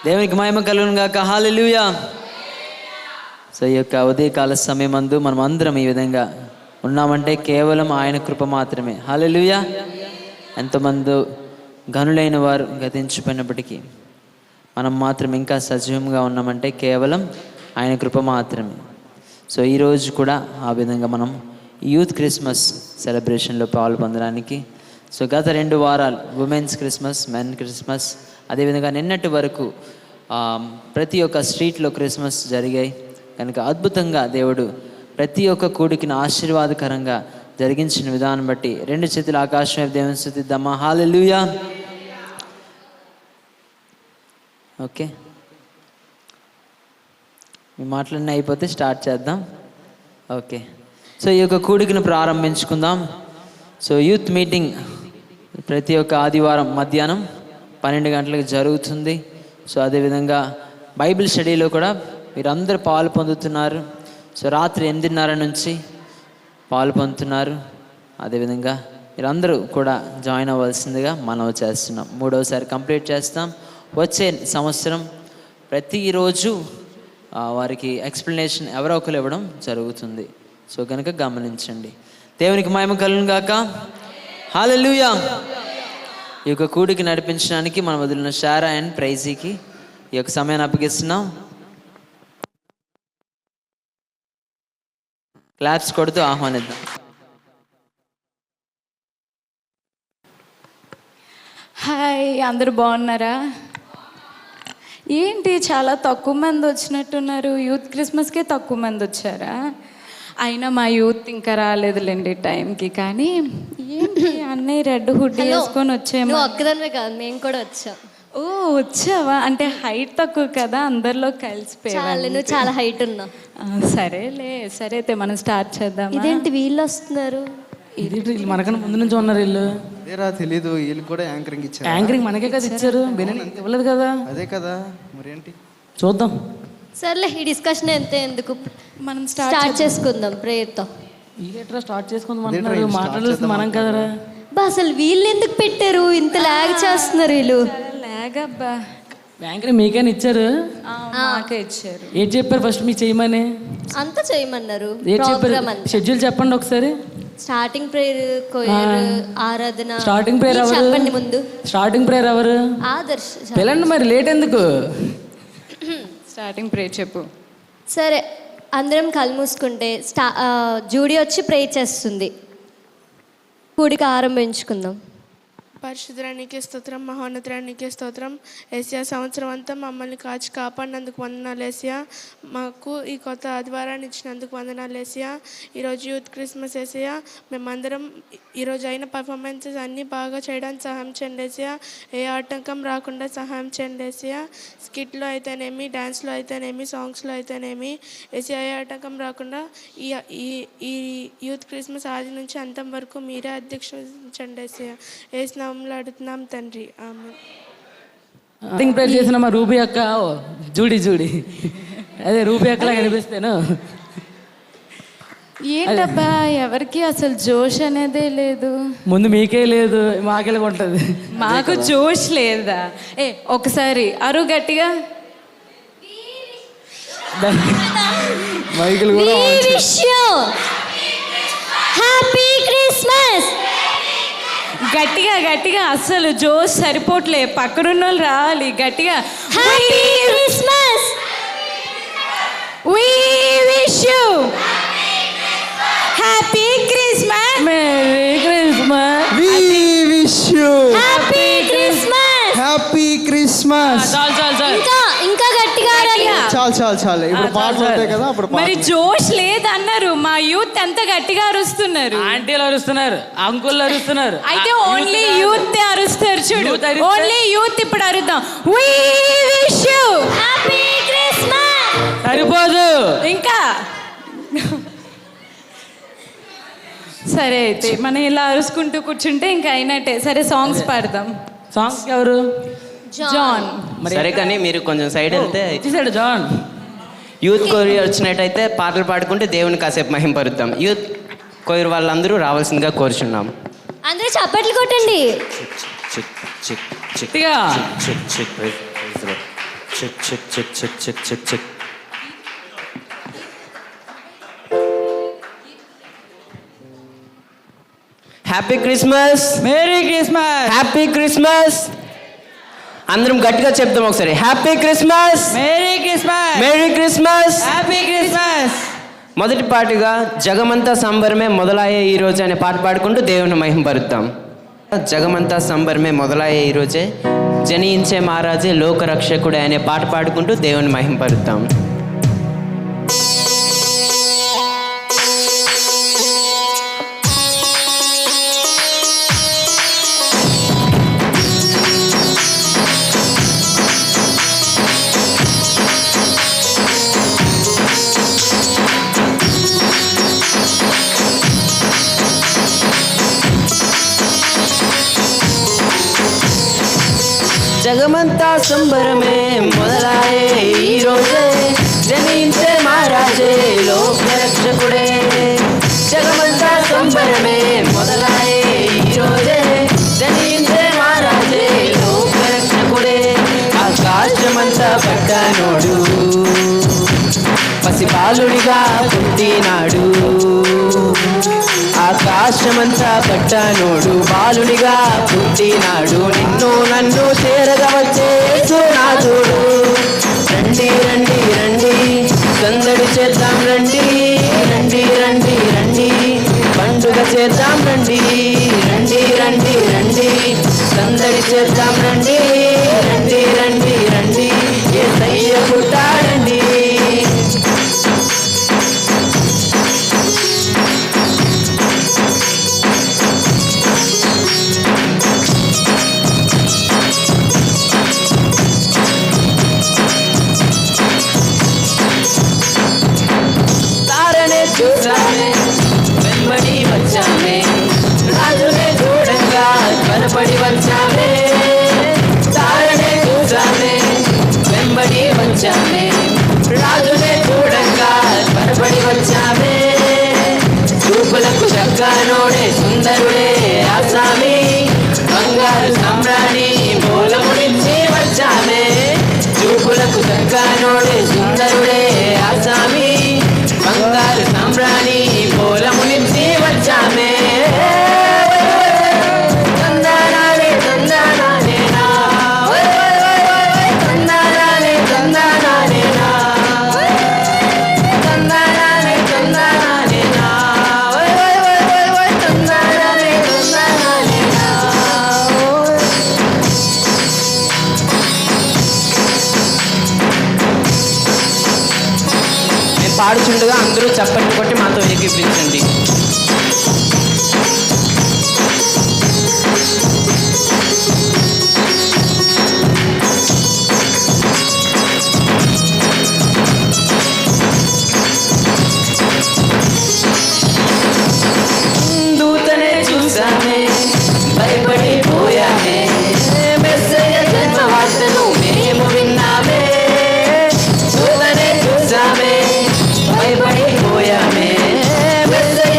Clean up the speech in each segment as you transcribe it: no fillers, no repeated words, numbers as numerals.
దేవునికి మహిమ కలుగును గాక. హల్లెలూయా. సో ఈ యొక్క ఉదయకాల సమయమందు మనం అందరం ఈ విధంగా ఉన్నామంటే కేవలం ఆయన కృప మాత్రమే. హల్లెలూయా. ఎంతమంది గనులైన వారు గతించిపోయినప్పటికీ మనం మాత్రం ఇంకా సజీవంగా ఉన్నామంటే కేవలం ఆయన కృప మాత్రమే. సో ఈరోజు కూడా ఆ విధంగా మనం యూత్ క్రిస్మస్ సెలబ్రేషన్లో పాలు పొందడానికి సో గత 2 వారాలు ఉమెన్స్ క్రిస్మస్, మెన్ క్రిస్మస్, అదేవిధంగా నిన్నటి వరకు ప్రతి ఒక్క స్ట్రీట్లో క్రిస్మస్ జరిగాయి. కనుక అద్భుతంగా దేవుడు ప్రతి ఒక్క కూడికిని ఆశీర్వాదకరంగా జరిగించిన విధానం బట్టి 2 చేతుల ఆకాశం వైపు దేవుని స్తుతిద్దామా. హల్లెలూయా. ఓకే, మీ మాటలన్నీ అయిపోతే స్టార్ట్ చేద్దాం. ఓకే, సో ఈ యొక్క కూడికను ప్రారంభించుకుందాం. సో యూత్ మీటింగ్ ప్రతి ఒక్క ఆదివారం మధ్యాహ్నం 12 గంటలకు జరుగుతుంది. సో అదేవిధంగా బైబిల్ స్టడీలో కూడా మీరందరూ పాలు పొందుతున్నారు. సో రాత్రి 8:30 నుంచి పాలు పొందుతున్నారు. అదేవిధంగా మీరందరూ కూడా జాయిన్ అవ్వాల్సిందిగా మనవి చేస్తున్నాం. 3వసారి కంప్లీట్ చేస్తాం. వచ్చే సంవత్సరం ప్రతిరోజు వారికి ఎక్స్ప్లెనేషన్ ఎవరో ఒకరు ఇవ్వడం జరుగుతుంది. సో కనుక గమనించండి. దేవునికి మహిమ కలుగును గాక. హల్లెలూయా. ఈ యొక్క కూడికి నడిపించడానికి మనం వదిలిన షారా అండ్ ప్రైజీకి ఈ యొక్క సమయాన్ని అప్పగిస్తున్నాం. క్లాప్స్ కొడుతూ ఆహ్వానిద్దాం. హాయ్, అందరూ బాగున్నారా? ఏంటి చాలా తక్కువ మంది వచ్చినట్టున్నారు. యూత్ క్రిస్మస్కే తక్కువ మంది వచ్చారా? అయినా మా యూత్ ఇంకా రాలేదులేండి టైంకి. కానీ ఏంటి అన్నయ్య రెడ్ హుడ్ వేసుకొని వచ్చాము. ఒక్కదానివే కాదు, మేము కూడా వచ్చాం. ఓ వచ్చావా? అంటే హైట్ తక్కువ కదా, అందరిలో కలిసిపోయావు. నువ్వు చాలా హైట్ ఉన్నావు. సరేలే, సరే అయితే మనం స్టార్ట్ చేద్దాం. ఇదేంటి వీళ్ళు వస్తున్నారు? ఇది మనకన్నా ముందు నుంచి ఉన్నారు వీళ్ళు. తెలీదు, వీళ్ళు కూడా యాంకరింగ్ ఇచ్చారు. యాంకరింగ్ మనకే కదా ఇచ్చారు, ఇవ్వలేదు కదా. అదే కదా, మరేంటి చూద్దాం. సర్లే, ఈ డిస్కషన్ ఎందుకు, మనం స్టార్ట్ చేసుకుందాం ప్రేయర్తో. వీళ్ళు స్టార్ట్ చేసుకుందాం, మాట్లాడాల్సింది మనం కదరా. అసలు వీళ్ళు ఎందుకు పెట్టారు? ఇంత లాగ్ చేస్తున్నారు వీళ్ళు. లాగ్ అబ్బా. యాంకరింగ్ మీకైనా ఇచ్చారు? మాకే ఇచ్చారు. ఏం చెప్పారు ఫస్ట్ మీకు చేయమని? అంతా చేయమన్నారు. ఏం చెప్పారు? షెడ్యూల్ చెప్పండి ఒకసారి. స్టార్టింగ్ ప్రేయర్, కొయర్, ఆరాధన. స్టార్టింగ్ ప్రేయర్ ఎవరు? చెప్పండి ముందు. స్టార్టింగ్ ప్రేయర్ ఎవరు? ఆదర్శ్. పిల్లండి, మరి లేట్ ఎందుకు? స్టార్టింగ్ ప్రేయర్ చెప్పు. సరే, అందరం కళ్ళు మూసుకుంటే జూడీ వచ్చి ప్రే చేస్తుంది. కూడిక ఆరంభించుకుందాం. పరిశుద్ధరానికి స్తోత్రం, మహోన్నతరానికి స్తోత్రం. ఏసియా సంవత్సరం అంతా మమ్మల్ని కాచి కాపాడినందుకు వందనాలు ఏసియా. మాకు ఈ కొత్త ఆదివారాన్ని ఇచ్చినందుకు వందనాలు ఏసియా. ఈరోజు యూత్ క్రిస్మస్ ఏసియా. మేమందరం ఈరోజు అయిన పర్ఫార్మెన్సెస్ అన్నీ బాగా చేయడానికి సహాయం చేయండి ఏసియా. ఏ ఆటంకం రాకుండా సహాయం చేయండి ఏసియా. స్కిట్లో అయితేనేమి, డ్యాన్స్లో అయితేనేమి, సాంగ్స్లో అయితేనేమి ఏసియా ఏ ఆటంకం రాకుండా ఈ ఈ యూత్ క్రిస్మస్ ఆది నుంచి అంతం వరకు మీరే అధ్యక్షించండి ఏసియా. ఏసు అడుగుతున్నాం తండ్రి, ఆమేన్. ప్రేర్ చేసిన మా రూబీ అక్క జూడి అదే రూబీ అక్కలా కనిపిస్తాను. ఏంటబ్బా, ఎవరికి అసలు జోష్ అనేదే లేదు. ముందు మీకే లేదు, మాకెలా ఉంటుంది. మాకు జోష్ లేదా? ఒకసారి అరు గట్టిగా. మైకులు కూడా హ్యాపీ క్రిస్మస్. గట్టిగా గట్టిగా, అసలు జోష్ సరిపోట్లే, పక్కనున్న వాళ్ళు రావాలి గట్టిగా. Happy Christmas. We wish you happy Christmas. Merry Christmas. We wish you happy Christmas. Happy Christmas. చాలు ఇంకా గట్టిగా చాలు. ఇప్పుడు పాటలు ఉంటాయి కదా, అప్పుడు మరి జోష్ లేదన్నారు. మా యూత్ ఎంత గట్టిగా అరుస్తున్నారు. ఆంటీలు అరుస్తున్నారు, అంకుల్ అరుస్తున్నారు. అయితే ఓన్లీ యూత్ అరుస్తారు చూడు. ఓన్లీ యూత్ ఇప్పుడు అరుద్దాం. We wish you happy Christmas. సరిపోదు ఇంకా. సరే అయితే మనం ఇలా అరుచుకుంటూ కూర్చుంటే ఇంకా అయినట్టే. సరే, సాంగ్స్ పాడదాం. సాంగ్స్ ఎవరు? జాన్. సరే, కానీ మీరు కొంచెం సైడ్ వెళ్తే ఇచ్చేసాడు జాన్. యూత్ కొరియర్ వచ్చినట్టయితే పాటలు పాడుకుంటే దేవుని కాసేపు మహింపరుద్దాం. యూత్ కొరియర్ వాళ్ళందరూ రావాల్సిందిగా కోరుచున్నాం. అందరూ చప్పట్లు కొట్టండి. చిక్ చిక్ చిక్ గట్టిగా. చిక్ చిక్ check check check check check check check. Happy Christmas. Merry Christmas. Happy Christmas. అందరం గట్టిగా చెప్తాం ఒకసారి. Happy Christmas. Merry Christmas. Merry Christmas. Happy Christmas. మొదటి పాటగా జగమంతా సంబరమే మొదలయ్యే ఈ రోజు అనే పాట పాడుకుంటూ దేవుని మహింపరుద్దాం. జగమంతా సంబరమే మొదలయ్యే ఈ రోజే, జనించే మహారాజే లోకరక్షకుడే అనే పాట పాడుకుంటూ దేవుని మహింపరుద్దాం. జగమంతా సంబరమే మొదలాయే ఈ రోజే, జనించే మహారాజే లోకరక్షకుడే. జగమంతా సంబరమే మొదలాయే ఈ రోజే, జనించే మహారాజే లోకరక్షకుడే. ఆకాశమంతా పడ్డానోడు పసిబాలుడిగా పుట్టినాడు. ఆకాశమంతా పట్టానోడు బాలుడిగా పుట్టినాడు. నిన్ను నన్ను చేరగా వచ్చే యేసునాథుడు. రండి రండి రండి సందడి చేద్దాం రండి. రండి రండి రండి పండుగ చేద్దాం రండి. రండి రండి రండి సందడి చేద్దాం రండి. రండి రండి రండి యేసయ్య పుట్టాడండి. చూసామే వెంబడి వచ్చామే, రాజునే చూడంగా కనపడి వచ్చామే. తారనే చూసామే వెంబడి వచ్చామే, రాజునే చూడంగా కనపడి వచ్చామే. చూపులకు చక్కనోడే సుందరుడే ఆసామి, బంగారు సామ్రాణి మూలమునించి వచ్చామే. చూపులకు చక్కనోడే సుందరుడే ఆసామి, బంగారు సామ్రాణి మూలమునించి వచ్చామే. తందనాలే తందనాలేనా, తందనాలే తందనాలేనా, తందనాలే తందనాలేనా, తందనాలే తందనాలేనా. పాడుచుండగా అందరూ చప్పట్లు కొట్టి మాతో ఏకీపించండి. దూతనే చూసామే భయపడిపోయామే, మెస్సయ్య జన్మ వార్తను మేము విన్నామే. దూతనే చూసామే భయపడిపోయామే, మెస్సయ్య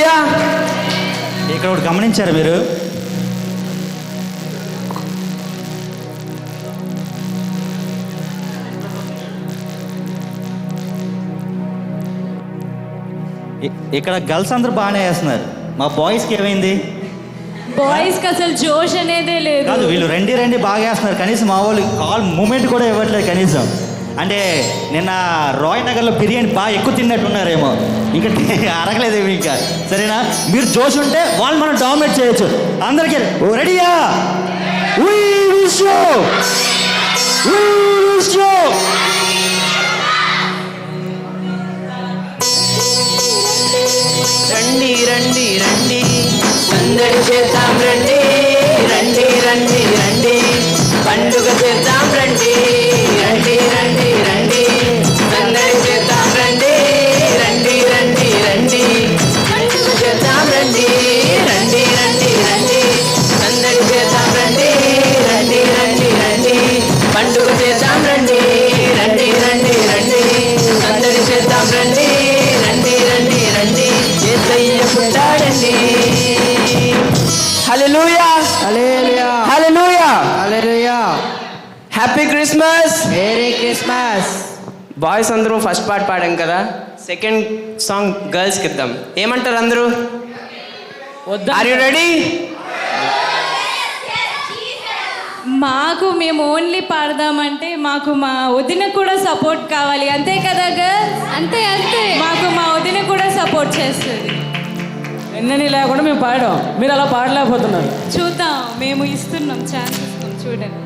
హల్లెలూయా. ఇక్కడ ఒకటి గమనించారు మీరు, ఇక్కడ గర్ల్స్ అందరూ బాగానే వేస్తున్నారు, మా బాయ్స్కి ఏమైంది? బాయ్స్కి అసలు జోష్ అనేదే లేదు. కాదు, వీళ్ళు రండి రండి బాగా వేస్తున్నారు, కనీసం మా వాళ్ళు కాల్ మూమెంట్ కూడా ఇవ్వట్లేదు కనీసం. అంటే నిన్న రాయ్ నగర్లో బిర్యానీ బాగా ఎక్కువ తిన్నట్టున్నారేమో, ఇంకా అరగలేదేమో ఇంకా. సరేనా, మీరు జోష్ ఉంటే వాళ్ళు మనం డామినేట్ చేయొచ్చు. అందరికీ రెడీయా? రండి రండి రండి సందడి చేద్దాం రండి, రండి రండి రండి పండుగ చేద్దాం రండి, రండి రండి రండి సందడి చేద్దాం రండి, రండి రండి రండి పండుగ చేద్దాం రండి, రండి రండి రండి సందడి చేద్దాం రండి, రండి రండి రండి పండుగ చేద్దాం రండి, రండి రండి రండి సందడి చేద్దాం రండి, రండి రండి రండి యేసయ్య పుట్టాడండి. Hallelujah, hallelujah, hallelujah, hallelujah. Happy Christmas. Merry Christmas. Boys అందరూ ఫస్ట్ పార్ట్ పాడాం కదా, సెకండ్ సాంగ్ గర్ల్స్కి ఇద్దాం. ఏమంటారు అందరూ? వద్దా? Are you ready? మేము ఓన్లీ పాడదామంటే మాకు మా వదిన కూడా సపోర్ట్ కావాలి, అంతే కదా గర్ల్స్? అంతే అంతే. మాకు మా వదిన కూడా సపోర్ట్ చేస్తుంది. ఎన్నని లేకుండా మేము పాడాం, మీరు అలా పాడలేకపోతున్నారు. చూద్దాం, మేము ఇస్తున్నాం, ఛాన్స్ ఇస్తాం, చూడండి.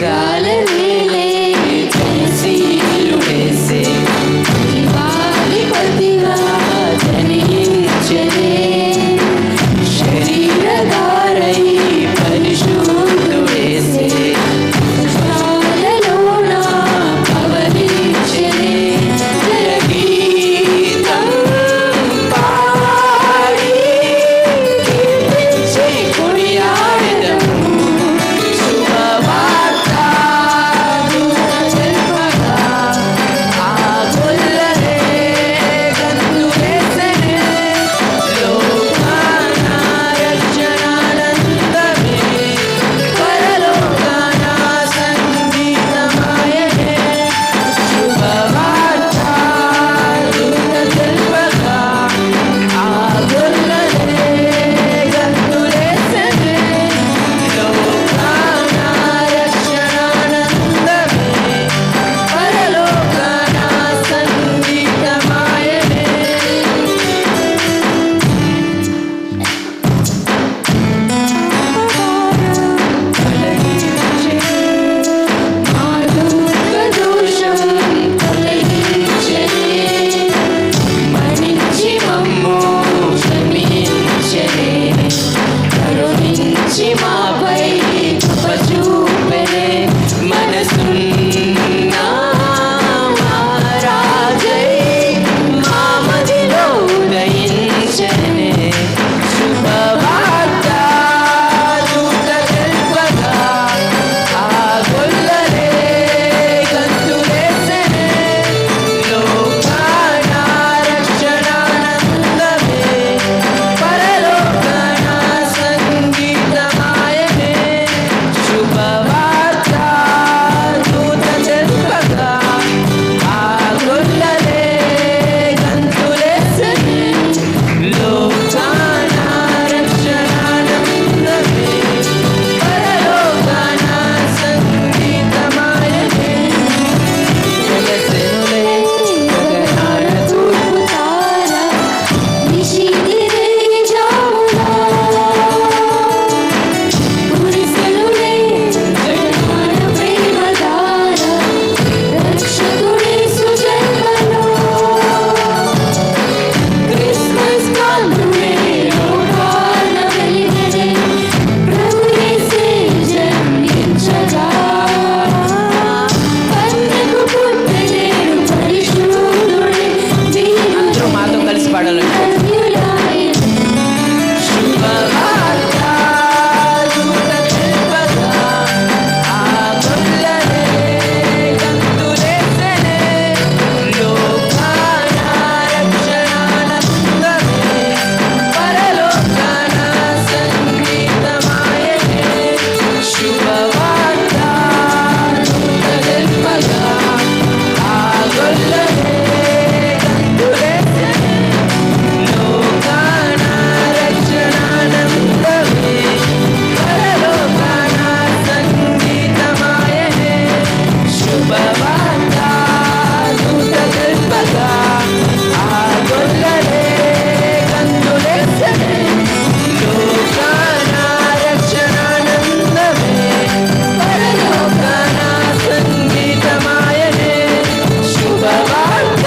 మేఘాల వేలే జనసీలు వేసే దివాళిపతిగా జనించనే శరీరధారై పరిశుద్ధుడేసే జ్వాలలోన పవలించనే జయగీతం పాడి కీర్తించి కొనియాడెదము. శుభవార్త దూత తెలుపగా ఆ గొల్లనే గంతు వేసెనే. లోకాన రక్షణానందమే పరలోకాన సంగీతమాయనే. శుభవార్త దూత తెలుపగా ఆ గొల్లనే గంతు వేసెనే. లోకాన రక్షణానందమే పరలోకాన సంగీతమాయనే. మార్గముల దోషం తొలగించనే. మన్నించి మమ్ము క్షమించనే. కరుణించి మాపై కృప చూపెనే. మనసున్న మా రాజై మా మదిలో ఉదయించనే. శుభవార్త దూత తెలుపగా ఆ గొల్లనే గంతు వేసెనే. లోకాన రక్షణానందమే పరలోకాన సంగీతమాయనే. శుభవార్త దూత తెలుపగా ఆ గొల్లనే గంతు వేసెనే. లోకాన రక్షణానందమే పరలోకాన సంగీతమాయనే. జగసెనులే గగనాన తూర్పు తార నిశితిరే జామునా. కురిసెనులే జగమాన ప్రేమధార రక్షకుడేసు జన్మలో. క్రిస్మస్ కాంతులే లోకాన వెలిగెనే. ప్రభు యేసే జన్మించగా కన్యకు పుట్టెనేడు పరిశుద్ధుడే. అందరూ మాతో కలిసి పాడాలండి. శుభవార్త దూత తెలుపగా ఆ గొల్లనే గంతు వేసెనే. లోకాన రక్షణానందమే పరలోకాన సంగీతమాయనే. శుభవార్త దూత తెలుపగా ఆ గొల్లనే గంతు వేసెనే. లోకాన రక్షణానందమే పరలోకాన సంగీతమాయనే. శుభవార్త దూత తెలుపగా ఆ గొల్లనే గంతు వేసెనే. లోకాన రక్షణానందమే పరలోకాన సంగీతమాయనే. శుభవార్త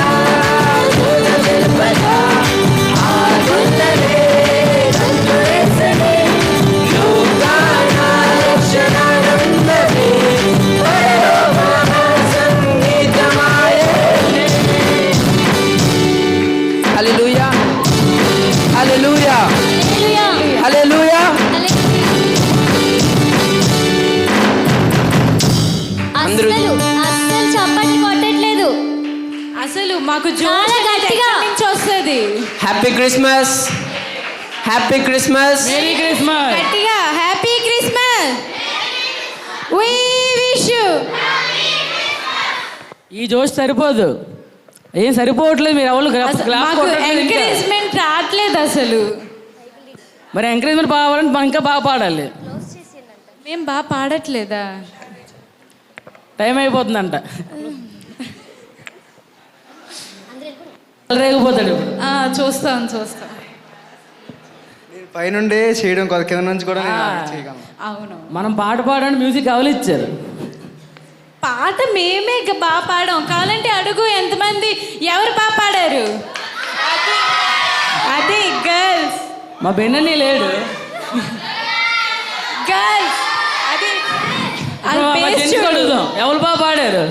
దూత తెలుపగా ఆ గొల్లనే గంతు వేసెనే. లోకాన రక్షణానందమే పరలోకాన సంగీతమాయనే. హల్లెలూయా హల్లెలూయా హల్లెలూయా. అందరూ అస్సలు చప్పట్లు కొట్టట్లేదు. అసలు మాకు చాలా జోష్ గట్టిగా. ఎక్కడి నుంచి వస్తుంది? Happy Christmas happy Christmas. Merry Christmas. గట్టిగా happy Christmas. We wish you. ఈ జోష్ సరిపోదు, ఏం సరిపోవట్లేదు. మీరు ఎవరు మాకు ఎంకరేజ్మెంట్ రావట్లేదు అసలు. మరి ఎంకరేజ్మెంట్ కావాలంటే మనం ఇంకా బాగా పాడాలి. మేము బాగా పాడట్లేదా? టైం అయిపోతుందంట. రేగిపోతాడు ఇప్పుడు. చూస్తాం. పైనుండే చేయడం కింద నుంచి కూడా నేను చేయగలను. అవును. మనం పాట పాడడానికి మ్యూజిక్ అవలు ఇచ్చారు. పాట మేమే బాగా పాడాం. కావాలంటే అడుగు ఎంతమంది ఎవరు బాగా పాడారు. అదే గర్ల్స్. మా బెన్నని లేడు. గర్ల్స్ అది అడుగుదాం ఎవరు బాగా పాడారు.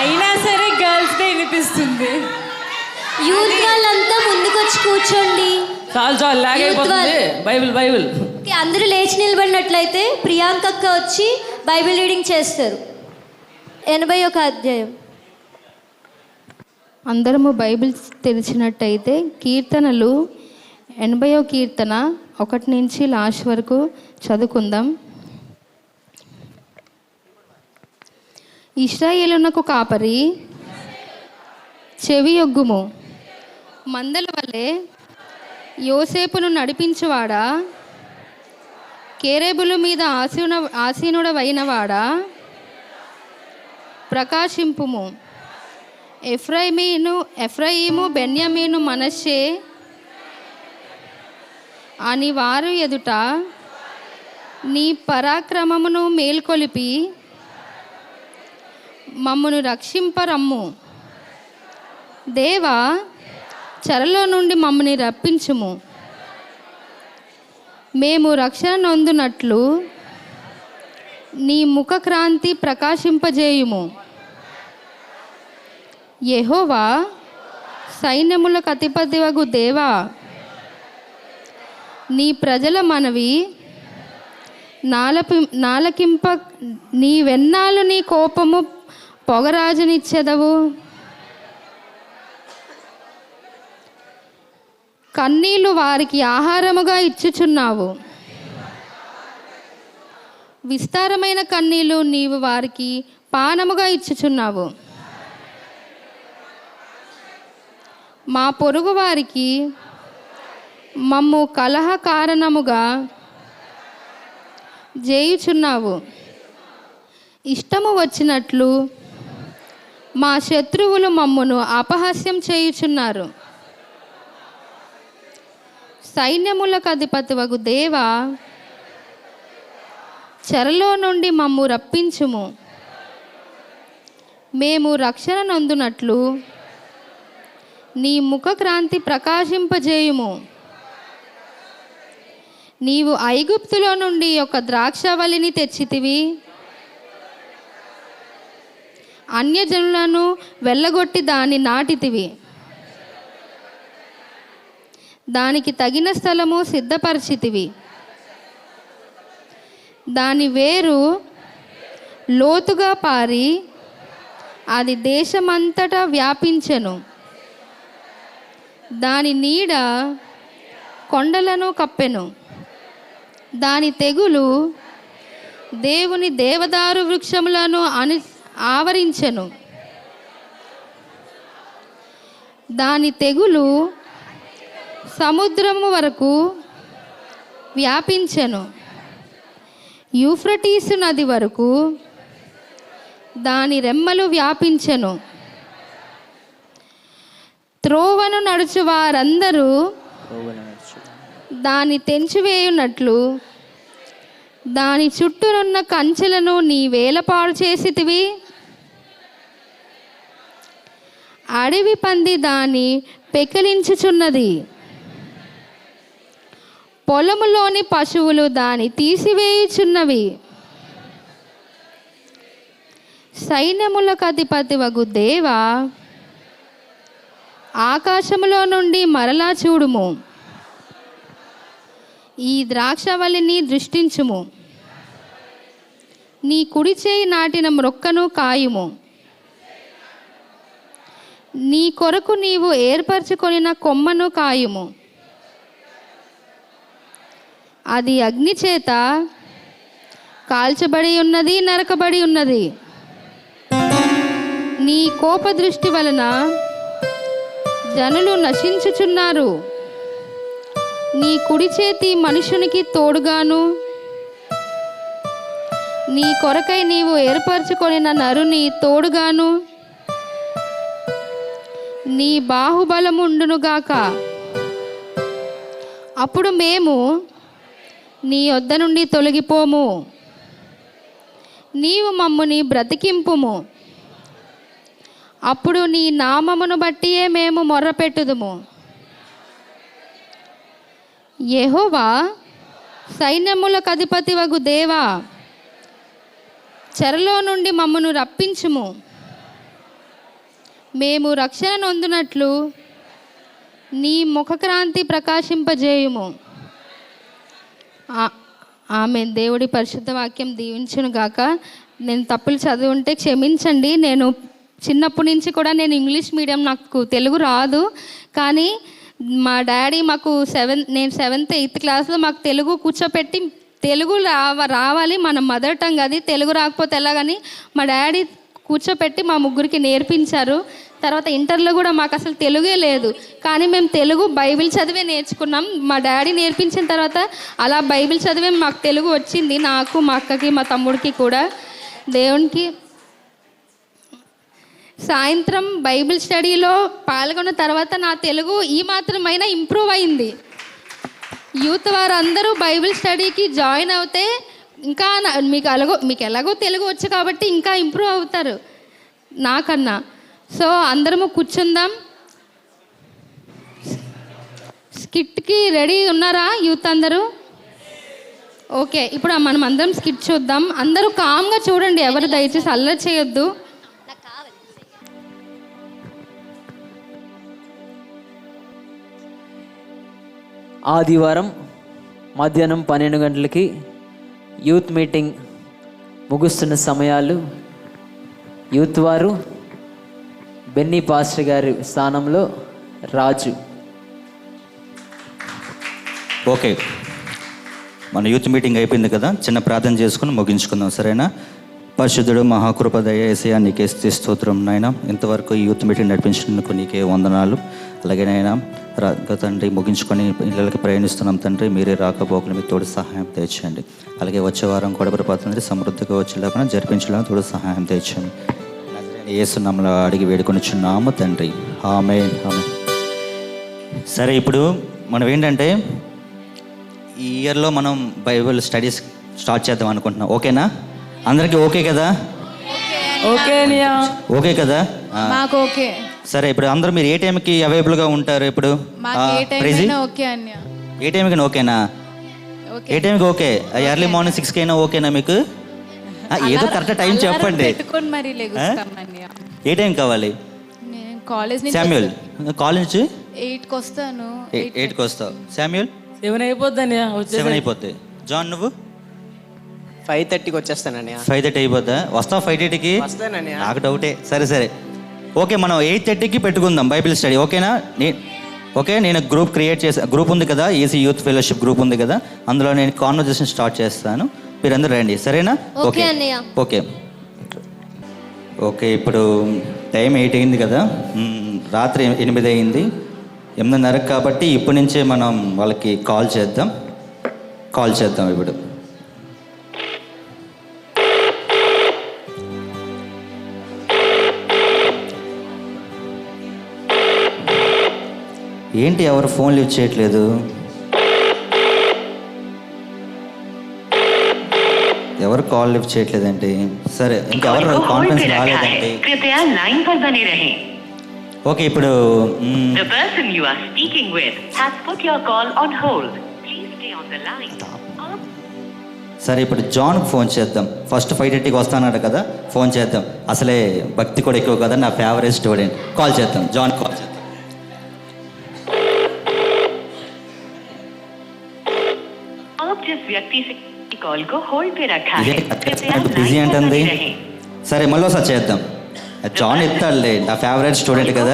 అయినా సరే గర్ల్స్ డే వినిపిస్తుంది. యూత్ వాళ్ళంతా ముందుకొచ్చి కూర్చోండి. చాలు లాగ్ అయిపోతుంది. బైబిల్ ఓకే, అందరూ లేచి నిలబడినట్లయితే ప్రియాంక అక్క వచ్చి బైబిల్ రీడింగ్ చేస్తారు. 81వ అధ్యాయం. అందరము బైబిల్ తెరిచినట్టయితే కీర్తనలు 80వ కీర్తన 1 నుంచి లాస్ట్ వరకు చదువుకుందాం. ఇశ్రాయేలునకు కాపరి చెవియొగ్గుము, మందల వలె యోసేపును నడిపించువాడా, కేరేబుల మీద ఆసీనుడవైనవాడా, ప్రకాశింపుము. ఎఫ్రాయిము బెన్యామీను మనష్షే అని వారు ఎదుట నీ పరాక్రమమును మేల్కొలిపి మమ్మను రక్షింపరమ్ము. దేవా, చెరలో నుండి మమ్మల్ని రప్పించుము. మేము రక్షణ నొందునట్లు నీ ముఖక్రాంతి ప్రకాశింపజేయుము. యెహోవా, సైన్యములకు అధిపతివగు దేవా, నీ ప్రజల మనవి నాలకింప. నీవెన్నాళ్ళు నీ కోపము పొగరాజనిచ్చెదవు. కన్నీళ్లు వారికి ఆహారముగా ఇచ్చుచున్నావు. విస్తారమైన కన్నీళ్లు నీవు వారికి పానముగా ఇచ్చుచున్నావు. మా పొరుగు వారికి మమ్ము కలహ కారణముగా చేయుచున్నావు. ఇష్టము వచ్చినట్లు మా శత్రువులు మమ్మును అపహాస్యం చేయుచున్నారు. సైన్యములకు అధిపతివగు దేవా, చెరలో నుండి మమ్ము రప్పించుము. మేము రక్షణ నొందునట్లు నీ ముఖక్రాంతి ప్రకాశింపజేయుము. నీవు ఐగుప్తులో నుండి ఒక ద్రాక్షవల్లిని తెచ్చితివి. అన్యజనులను వెళ్ళగొట్టి దాన్ని నాటితివి. దానికి తగిన స్థలము సిద్ధపరిచితివి. దాని వేరు లోతుగా పారి అది దేశమంతటా వ్యాపించెను. దాని నీడ కొండలను కప్పెను. దాని తెగులు దేవుని దేవదారు వృక్షములను ఆవరించెను. దాని తెగులు సముద్రము వరకు వ్యాపించెను. యూఫ్రటీసు నది వరకు దాని రెమ్మలు వ్యాపించెను. త్రోవను నడుచు వారందరూ దాన్ని తెంచివేయునట్లు దాని చుట్టూనున్న కంచెలను నీ వేలపాడు చేసితివి. అడవి పంది దాన్ని పెకిలించుచున్నది. పొలములోని పశువులు దాన్ని తీసివేయుచున్నవి. సైన్యములకు అధిపతివగు దేవా, ఆకాశములో నుండి మరలా చూడుము. ఈ ద్రాక్షవల్లిని దృష్టించుము. నీ కుడి చేయి నాటిన మొక్కను కాయుము. నీ కొరకు నీవు ఏర్పరచుకొనిన కొమ్మను కాయుము. అది అగ్ని చేత కాల్చబడి ఉన్నది, నరకబడి ఉన్నది. నీ కోపదృష్టి వలన జనులు నశించుచున్నారు. నీ కుడి చేతి మనుషునికి తోడుగాను, నీ కొరకై నీవు ఏర్పరచుకొనిన నరుని తోడుగాను నీ బాహుబలముండునుగాక. అప్పుడు మేము నీ యొద్ద నుండి తొలగిపోము. నీవు మమ్ముని బ్రతికింపుము. అప్పుడు నీ నామమును బట్టియే మేము మొర్రపెట్టుదుము. యెహోవా సైన్యములకు అధిపతివగు దేవా, చెరలో నుండి మమ్మను రప్పించుము. మేము రక్షణ నొందునట్లు నీ ముఖక్రాంతి ప్రకాశింపజేయుము. ఆమె దేవుడి పరిశుద్ధ వాక్యం దీవించును గాక. నేను తప్పులు చదివి ఉంటే క్షమించండి. నేను చిన్నప్పటి నుంచి కూడా నేను ఇంగ్లీష్ మీడియం, నాకు తెలుగు రాదు. కానీ మా డాడీ మాకు నేను 7th 8th క్లాస్లో మాకు తెలుగు కూర్చోపెట్టి తెలుగు రావాలి, మన మదర్ టంగ్ అది, తెలుగు రాకపోతే ఎలాగని మా డాడీ కూర్చోపెట్టి మా ముగ్గురికి నేర్పించారు. తర్వాత ఇంటర్లో కూడా మాకు అసలు తెలుగే లేదు, కానీ మేము తెలుగు బైబిల్ చదివే నేర్చుకున్నాం. మా డాడీ నేర్పించిన తర్వాత అలా బైబిల్ చదివే మాకు తెలుగు వచ్చింది, నాకు, మా అక్కకి, మా తమ్ముడికి కూడా. దేవునికి సాయంత్రం బైబిల్ స్టడీలో పాల్గొన్న తర్వాత నా తెలుగు ఈ మాత్రమైనా ఇంప్రూవ్ అయింది. యూత్ వారందరూ బైబిల్ స్టడీకి జాయిన్ అవుతే ఇంకా మీకు ఎలాగో తెలుగు వచ్చు కాబట్టి ఇంకా ఇంప్రూవ్ అవుతారు నాకన్నా. సో అందరము కూర్చుందాం. స్కిట్కి రెడీ ఉన్నారా యూత్ అందరూ? ఓకే, ఇప్పుడు మనం అందరం స్కిట్ చూద్దాం. అందరూ కామ్గా చూడండి, ఎవరు దయచేసి అల్లరి చేయొద్దు. ఆదివారం మధ్యాహ్నం 12 గంటలకి యూత్ మీటింగ్ ముగుస్తున్న సమయాలు. యూత్ వారు బెన్నీ పాస్టర్ గారి స్థానంలో రాజు. ఓకే, మన యూత్ మీటింగ్ అయిపోయింది కదా, చిన్న ప్రార్థన చేసుకుని ముగించుకుందాం, సరేనా? పరిశుద్ధుడు మహాకృపదయ యేసయ్యా, నీకే స్తోత్రం నాయన. ఇంతవరకు ఈ యూత్ మీటింగ్ నడిపించినందుకు నీకే వందనాలు. అలాగే నాయన తండ్రి ముగించుకొని ఇళ్ళకి ప్రయాణిస్తున్నాం తండ్రి, మీరే రాకపోకలు మీ తోడు సహాయం తెచ్చండి. అలాగే వచ్చే వారం కూడా తండ్రి సమృద్ధిగా వచ్చేలాగా జరిపించలేక తోడు సహాయం తెచ్చండి. యేసు నామములో అడిగి వేడుకొనిచున్నాము తండ్రి, ఆమేన్. ఆమేన్. సరే, ఇప్పుడు మనం ఏంటంటే ఈ ఇయర్లో మనం బైబిల్ స్టడీస్ స్టార్ట్ చేద్దాం అనుకుంటున్నాం. ఓకేనా? అందరికీ ఓకే కదా? ఓకే కదా? మాకు ఓకే. సరే, ఇప్పుడు అందరూ మీరు ఏ టైంకి అవైలబుల్గా ఉంటారు? ఇప్పుడు ఏ టైంకి ఓకేనా? ఏ టైంకి ఓకే? ఎర్లీ మార్నింగ్ 6 కైనా ఓకేనా మీకు? ఏదో కరెక్ట్ టైం చెప్పండి. ఏ టైం కావాలి? శామ్యూల్ కాలేజ్ 8కి వస్తాను. 8కి వస్తావు. శామ్యూల్ 7 అయిపోద్ది. 7 అయిపోద్ది. జాన్ నువ్వు? 5:30కి వచ్చేస్తానని. 5:30 అయిపోద్దా? వస్తావు 5:30కి? నాకు డౌటే. సరే ఓకే, మనం 8:30కి పెట్టుకుందాం బైబిల్ స్టడీ. ఓకేనా? ఓకే, నేను గ్రూప్ క్రియేట్ గ్రూప్ ఉంది కదా, ఏసీ యూత్ ఫెలోషిప్ గ్రూప్ ఉంది కదా, అందులో నేను కాన్వర్జేషన్ స్టార్ట్ చేస్తాను. మీరందరూ రండి, సరేనా? Okay okay okay. ఇప్పుడు టైం 8 అయింది కదా, రాత్రి 8 అయింది, 8:30 కాబట్టి ఇప్పటి నుంచే మనం వాళ్ళకి కాల్ చేద్దాం ఇప్పుడు. ఏంటి ఎవరు ఫోన్ లిఫ్ట్ చేయట్లేదు? ఎవరు కాల్ లిఫ్ట్ చేయట్లేదండి. సరే, ఇంకెవరు కాన్ఫరెన్స్ రాలేదండి. ఓకే, ఇప్పుడు సరే, ఇప్పుడు జాన్ ఫోన్ చేద్దాం. ఫస్ట్ 5:30కి వస్తానట కదా, ఫోన్ చేద్దాం. అసలే భక్తి కూడా ఎక్కువ కదా, నా ఫేవరెట్ స్టూడెంట్. కాల్ చేద్దాం, జాన్ కాల్ చేద్దాం. బిజీ అంటుంది. సరే, మళ్ళీ ఒకసారి చేద్దాం. జాన్ ఎత్తాడులే, నా ఫేవరెట్ స్టూడెంట్ కదా.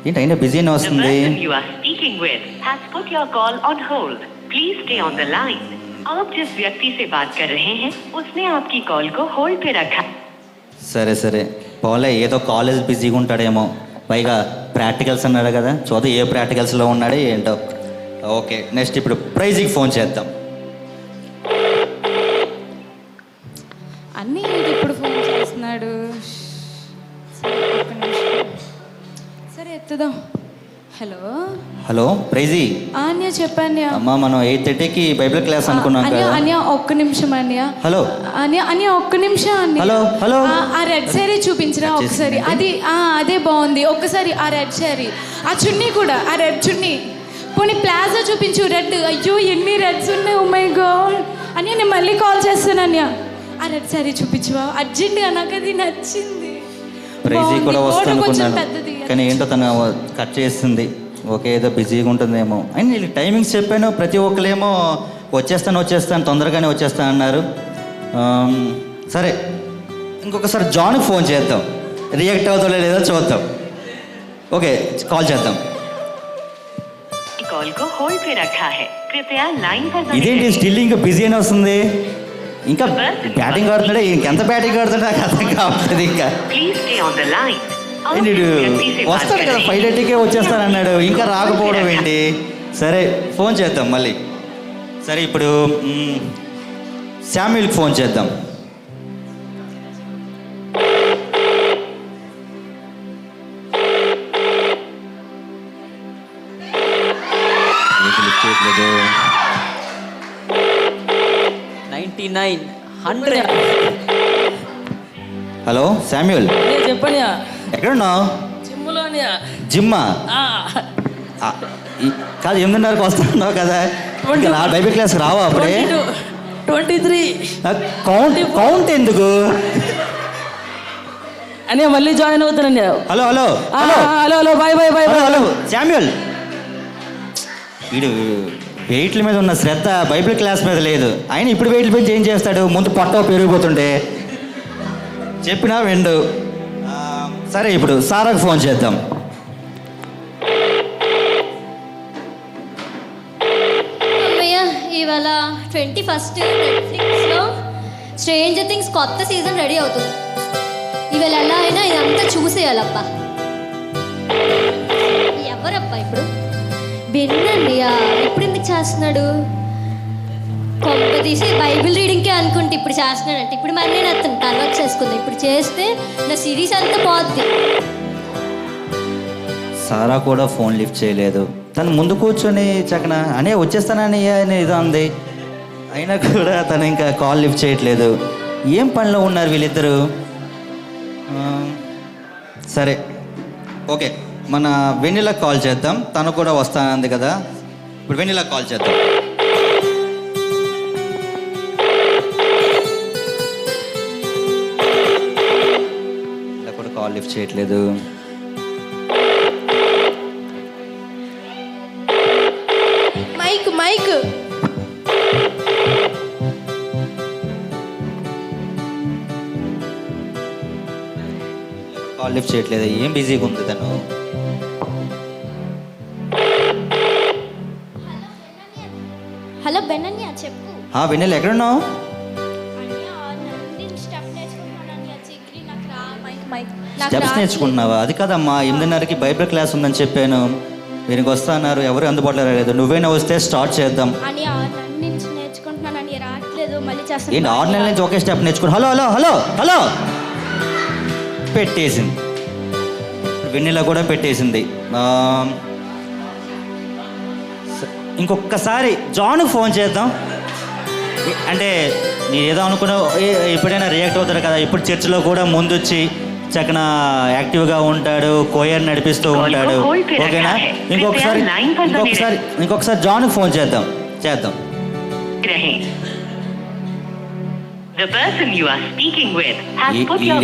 ఏంటి అయినా బిజీ అని వస్తుంది. సరే పోలే, ఏదో కాలేజ్ బిజీగా ఉంటాడేమో, పైగా ప్రాక్టికల్స్ అన్నాడు కదా, చూద్దాం ఏ ప్రాక్టికల్స్లో ఉన్నాడో ఏంటో. ఓకే, నెక్స్ట్ ఇప్పుడు ప్రైజ్కి ఫోన్ చేద్దాం. అన్నీ ఇప్పుడు ఫోన్ చేస్తున్నాడు. సరే ఎత్తుదాం. Hello hello ప్రైజీ. అన్య చెప్పండి. అమ్మా మనం 8:30కి బైబిల్ క్లాస్ అనుకున్నాం అన్య కదా. అన్య ఒక్క నిమిషం అన్య. హలో అన్య ఒక్క నిమిషం అన్య. హలో హలో ఆ రెడ్ శారీ చూపించరా ఒకసారి. అది అదే బాగుంది. ఒక్కసారి ఆ రెడ్ శారీ, ఆ చున్నీ కూడా, ఆ రెడ్ చున్నీ. పోనీ ప్లాజో చూపించు రెడ్. అయ్యో ఎన్ని రెడ్స్ ఉన్నాయి. Oh my god. అన్య నేను మళ్ళీ కాల్ చేస్తాను అన్య. ఆ రెడ్ శారీ చూపించువా అర్జెంట్గా, నాకు అది నచ్చింది. ప్రైజీ కూడా వస్తుంది అనుకున్నాను పెద్దది. కానీ ఏంటో తను కట్ చేస్తుంది. ఓకే ఏదో బిజీగా ఉంటుందేమో అని నేను టైమింగ్స్ చెప్పాను. ప్రతి ఒక్కరేమో వచ్చేస్తాను తొందరగానే వచ్చేస్తాను అన్నారు. సరే ఇంకొకసారి జాన్కి ఫోన్ చేద్దాం. రియాక్ట్ అవుతాడో లేదో చూద్దాం. ఓకే కాల్ చేద్దాం. ఇదేంటి స్టిల్ ఇంకా బిజీ అని వస్తుంది. ఇంకా బ్యాటింగ్ ఆడుతున్నాడే. ఇంకెంత బ్యాటింగ్ ఆడుతుంటే నాకు అర్థం కావట్లేదు. ఇంకా వస్తాడు కదా 5:30కే వచ్చేస్తానన్నాడు. ఇంకా రాకపోవడం ఏంటి. సరే ఫోన్ చేద్దాం మళ్ళీ. సరే ఇప్పుడు శామ్యూల్కి ఫోన్ చేద్దాం. చేయట్లేదు. 99 100. హలో శామ్యూల్ చెప్పండి. ఎక్కడున్నావు? జిమ్లోని. జిమ్మా? కాదు 8:30కి వస్తున్నావు కదా. బైబిల్ క్లాస్ రావా అప్పుడే? 23. కౌంట్ ఎందుకు అని మళ్ళీ జాయిన్ అవుతానండి. Hello hello hello bye bye bye. Hello Samuel, వీడు వెయిట్ల మీద ఉన్న శ్రద్ధ బైబిల్ క్లాస్ మీద లేదు. ఆయన ఇప్పుడు వెయిట్లు పెంచి ఏం చేస్తాడు? ముందు పొట్ట పెరిగిపోతుండే చెప్పినా వెండు. సరే ఇప్పుడు సారాకు ఫోన్ చేద్దాం. అమ్మయ్య ఇవాళ 21st నెట్ఫ్లిక్స్లో స్ట్రేంజర్ థింగ్స్ కొత్త సీజన్ రెడీ అవుతుంది. ఇవాళ ఎలా అయినా ఇదంతా చూసేయాలబ్బా. ఎవరబ్బా ఇప్పుడు? బెన్నండి. ఇప్పుడు ఎందుకు చేస్తున్నాడు? కొంప తీసి బైబిల్ రీడింగ్కే అనుకుంటే ఇప్పుడు చేస్తున్నాడంటే. ఇప్పుడు మరి నేను అతను తర్వాత చేసుకుందాం. ఇప్పుడు చేస్తే నా సిరీస్ అంతా పోద్ది. సారా కూడా ఫోన్ లిఫ్ట్ చేయలేదు. తను ముందు కూర్చొని చక్కన అనే వచ్చేస్తానని ఏదో అంది. అయినా కూడా తను ఇంకా కాల్ లిఫ్ట్ చేయట్లేదు. ఏం పనిలో ఉన్నారు వీళ్ళిద్దరూ? సరే ఓకే మన వెన్నెలకు కాల్ చేద్దాం. తను కూడా వస్తానంది కదా. ఇప్పుడు వెన్నెలకు కాల్ చేద్దాం. ఇలా కూడా కాల్ లిఫ్ట్ చేయట్లేదు. మైక్ మైక్ కాల్ లిఫ్ట్ చేయట్లేదు. ఏం బిజీగా ఉంది తను. హలో బెన్నన్య చెప్పు. వెన్నెల ఎక్కడున్నావు? స్టెప్స్ నేర్చుకుంటున్నావా? అది కాదమ్మా 8:30కి బైబిల్ క్లాస్ ఉందని చెప్పాను. వీరికి వస్తున్నారు, ఎవరు అందుబాటులో రాలేదు. నువ్వైనా వస్తే స్టార్ట్ చేద్దాం. ఏంటి 6 నెలల నుంచి ఒకే స్టెప్ నేర్చుకుని హలో హలో హలో హలో పెట్టేసింది. వెన్నెల కూడా పెట్టేసింది. ఇంకొకసారి జాన్కి ఫోన్ చేద్దాం. అంటే నేను ఏదో అనుకున్నావు ఎప్పుడైనా రియాక్ట్ అవుతాడు కదా. ఇప్పుడు చర్చిలో కూడా ముందొచ్చి చక్కన యాక్టివ్గా ఉంటాడు, కోయర్ నడిపిస్తూ ఉంటాడు. ఓకేనా? ఇంకొకసారి జాన్కి ఫోన్ చేద్దాం.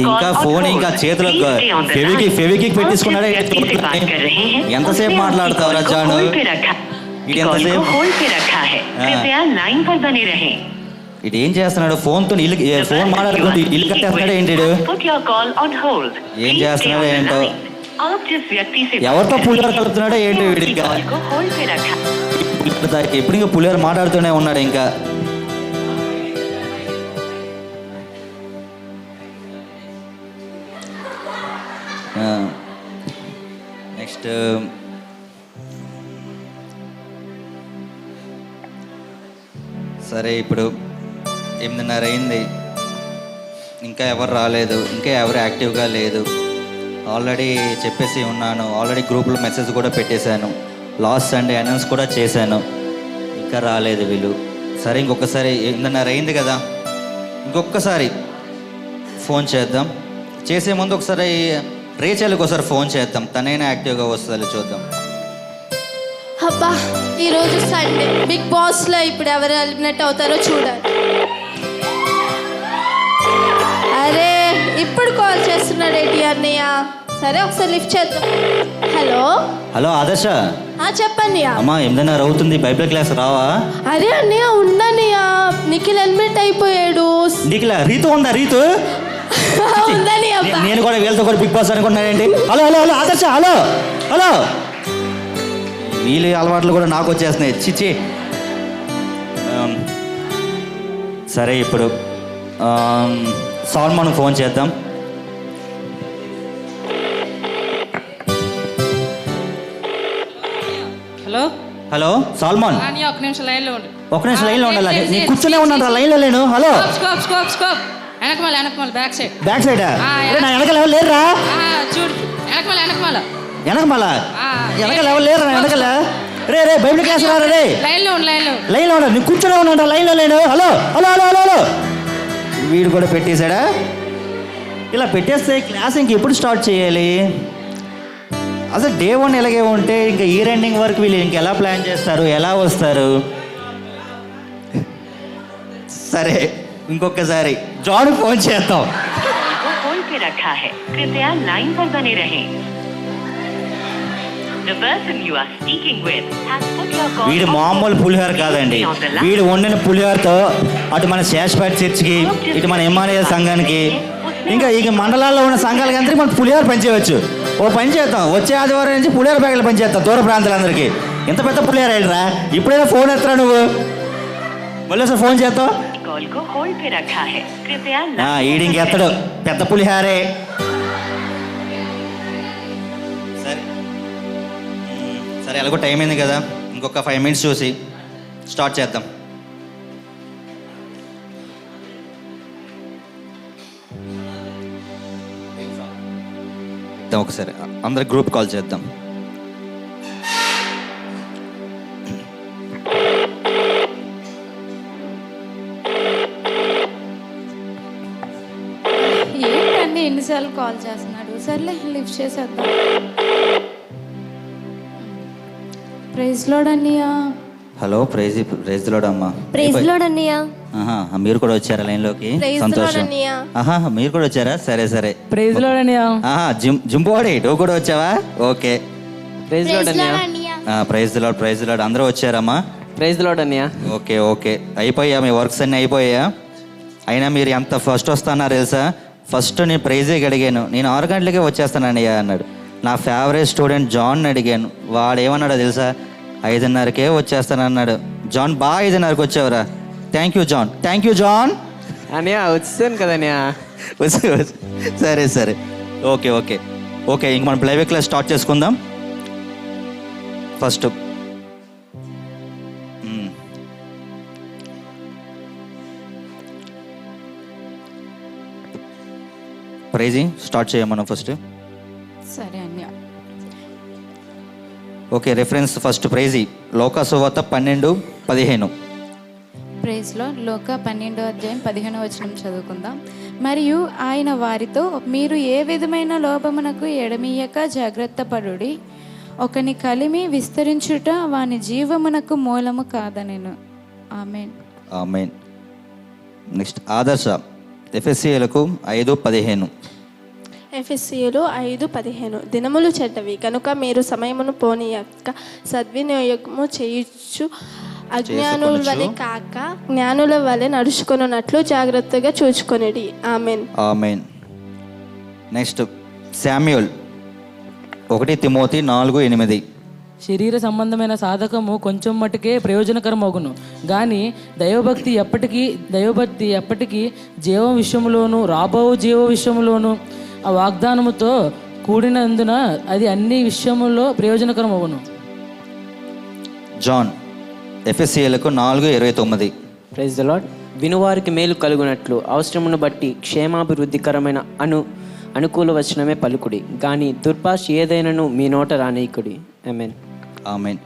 ఇంకా ఫోన్ ఇంకా చేతిలో ఫెవికిక్ పెట్టించుకున్నాడా? ఎంతసేపు మాట్లాడతావురా జాను? ఇటు ఏం చేస్తున్నాడు? ఫోన్తో ఫోన్ మాట్లాడుకుంటూ ఇల్లు కట్టేస్తున్నాడు ఏంటి? ఏం చేస్తున్నాడు ఏంటో? ఎవరితో పులిహోర కలుపుతున్నాడో ఏంటి వీడు? ఇంకా ఎప్పుడు ఇంకా పులిహోర మాట్లాడుతూనే ఉన్నాడు. ఇంకా నెక్స్ట్ సరే ఇప్పుడు 8:30 అయింది. ఇంకా ఎవరు రాలేదు. ఇంకా ఎవరు యాక్టివ్గా లేదు. ఆల్రెడీ చెప్పేసి ఉన్నాను, ఆల్రెడీ గ్రూప్లో మెసేజ్ కూడా పెట్టేశాను, లాస్ట్ సండే అనౌన్స్ కూడా చేశాను, ఇంకా రాలేదు వీళ్ళు. సరే ఇంకొకసారి 8:30 అయింది కదా, ఇంకొకసారి ఫోన్ చేద్దాం. చేసే ముందు ఒకసారి రేచల్కి ఒకసారి ఫోన్ చేద్దాం, తనైనా యాక్టివ్గా వస్తుంది చూద్దాం. అబ్బా ఈరోజు సండే, బిగ్ బాస్లో ఇప్పుడు ఎవరు ఎలిమినేట్ అవుతారో చూడాలి. అరే ఇప్పుడు కాల్ చేస్తున్నాడు ఏంటి అన్నయ్య? సరే ఒకసారి లిఫ్ట్ చేద్దాం. హలో హలో ఆదర్శ. చెప్పండి. అమ్మా 8:30 అవుతుంది, బైబిల్ క్లాస్ రావా? అరే అన్నయ్య ఉండన్నయ్య, నిఖిల్ ఎలిమినేట్ అయిపోయాడు. నిఖిల్ రీతు ఉందా? రీతు ఉందని నేను కూడా వీళ్ళతో కూడా బిగ్ బాస్ అనుకుంటున్నానండి. హలో హలో హలో ఆదర్శ, హలో హలో. వీళ్ళ అలవాట్లు కూడా నాకు వచ్చేస్తున్నాయి, చిచ్చి. సరే ఇప్పుడు సాల్మాన్ ఫోన్ చేద్దాం. హలో హలో సాల్మాన్, ఒక నిమిషం లైన్లో ఉండు. ఒక నిమిషం లైన్లో ఉండాలి. నేను కూర్చునే ఉన్నాను, లైన్లో లేను. హలో స్కోప్ వెనకమాల బ్యాక్ సైడ్. బ్యాక్ సైడా? నా వెనకాల ఎవరు లేరురా? చూడు వెనకమాల వెనకమాల వెనకాల ఎవరు లేరు? వెనకాల రే రే బైబిల్ క్లాస్ రారా? రే లైన్లో ఉండు, నేను కూర్చునే ఉన్నాను, లైన్లో లేను. Hello hello hello hello hello. వీడు కూడా పెట్టేశాడా? ఇలా పెట్టేస్తే క్లాస్ ఇంక ఎప్పుడు స్టార్ట్ చేయాలి? అసలు డే 1 ఎలాగే ఉంటే ఇంకా ఇయర్ ఎండింగ్ వరకు వీళ్ళు ఇంకెలా ప్లాన్ చేస్తారు, ఎలా వస్తారు? సరే ఇంకొకసారి జాన్ ఫోన్ చేద్దాం. వీడు మామూలు పులిహోర కాదండి, వీడు వండిన పులిహోరతో అటు మన శేషపేట చర్చికి, ఇటు మన ఇమానుయేల్ సంఘానికి, ఇంకా ఈ మండలాల్లో ఉన్న సంఘాలకి అందరికీ మనం పులిహోర పనిచేయవచ్చు. ఓ పని చేద్దాం, వచ్చే ఆదివారం నుంచి పులిహోర ప్యాకెట్లు పనిచేస్తాం దూర ప్రాంతాలందరికీ. ఇంత పెద్ద పులిహోర వెళ్ళరా? ఇప్పుడైనా ఫోన్ ఎత్తరా నువ్వు? మళ్ళీ సార్ ఫోన్ చేస్తావు. ఈడింగ్ ఎత్తడు, పెద్ద పులిహారే. సరే సరే ఎలాగో టైం అయింది కదా, ఇంకొక 5 minutes చూసి స్టార్ట్ చేద్దాం. ఒకసారి అందరు గ్రూప్ కాల్ చేద్దాం. ఏంటండి ఎన్నిసార్లు కాల్ చేస్తున్నాడు? సర్లే లిఫ్ట్ చేసేద్దాం. ప్రైజ్ లార్డ్ అన్నయ్య. హలో ప్రైజ్ లార్డ్ అమ్మా. ప్రైజ్ లార్డ్ అన్నయ్య. మీరు కూడా వచ్చారా లైన్లోకి? సంతోషం. మీరు కూడా వచ్చారా? సరే సరే. ప్రైజ్ లార్డ్ అన్నయ్య. జింపోడి నువ్వు కూడా వచ్చావా? ఓకే. ప్రైజ్ లార్డ్ అన్నయ్య. ప్రైజ్ లార్డ్ అందరూ వచ్చారమ్మా? ప్రైజ్ లార్డ్ అన్నయ్య. Okay okay. అయిపోయా మీ వర్క్స్ అన్నీ అయిపోయా? అయినా మీరు ఎంత ఫస్ట్ వస్తున్నారు తెలుసా? ఫస్ట్ నేను ప్రైజే అడిగాను, నేను 6 గంటలకే వచ్చేస్తానన్నయ్య అన్నాడు. నా ఫేవరెట్ స్టూడెంట్ జాన్ అడిగాను, వాడు ఏమన్నాడో తెలుసా? 5:30కే వచ్చేస్తానన్నాడు. జాన్ బాగా 5:30కి వచ్చావురా. Thank you John. Thank you John. అన్నయ్య వచ్చాను కదా అన్నయ్య. సరే సరే ఓకే ఓకే ఓకే. ఇంక మనం ప్లేబ్యాక్ క్లాస్ స్టార్ట్ చేసుకుందాం. ఫస్ట్ ప్రైజింగ్ స్టార్ట్ చేయం మనం ఫస్ట్. సరే అన్నయ్య. ఓకే రెఫరెన్స్ ఫస్ట్ ప్రైజీ లోకా సువార్త 12:15. ప్రైజ్లో లోక 12:15 చదువుకుందాం. మరియు ఆయన వారితో, మీరు ఏ విధమైన లోపమునకు ఎడమీయక జాగ్రత్త పడుడి. ఒకని కలిమి విస్తరించుట వాని జీవమునకు మూలము కాదనెను. ఆమేన్. ఆమేన్. నెక్స్ట్ ఆదర్శ ఎఫెసీయులకు 5:15. ఎఫెసీయులు 5:15. దినములు చెడ్డవి కనుక మీరు సమయమును పోనీయక సద్వినియోగము చేయుచు అజ్ఞానుల వలె కాక జ్ఞానుల వలె నడుచుకొనున్నట్లు జాగ్రత్తగా చూచుకొనిడి. Amen. Amen. Next Samuel 1 Timothy 4:8. శరీర సంబంధమైన సాధకము కొంచెం మట్టుకే ప్రయోజనకరమగును, కానీ దైవభక్తి ఎప్పటికీ జీవం విషయంలోను రాబో జీవ విషయంలోను ఆ వాగ్దానముతో కూడినందున అది అన్ని విషయముల్లో ప్రయోజనకరమగును. జాన్ ఎఫెసీయులకు 4:29. Praise the Lord. వినువారికి మేలు కలుగునట్లు అవసరమును బట్టి క్షేమాభివృద్ధికరమైన అనుకూల వచనమే పలుకుడి, కానీ దుర్భాష ఏదైనాను మీ నోట రానీకుడి. ఆమేన్. ఆమేన్.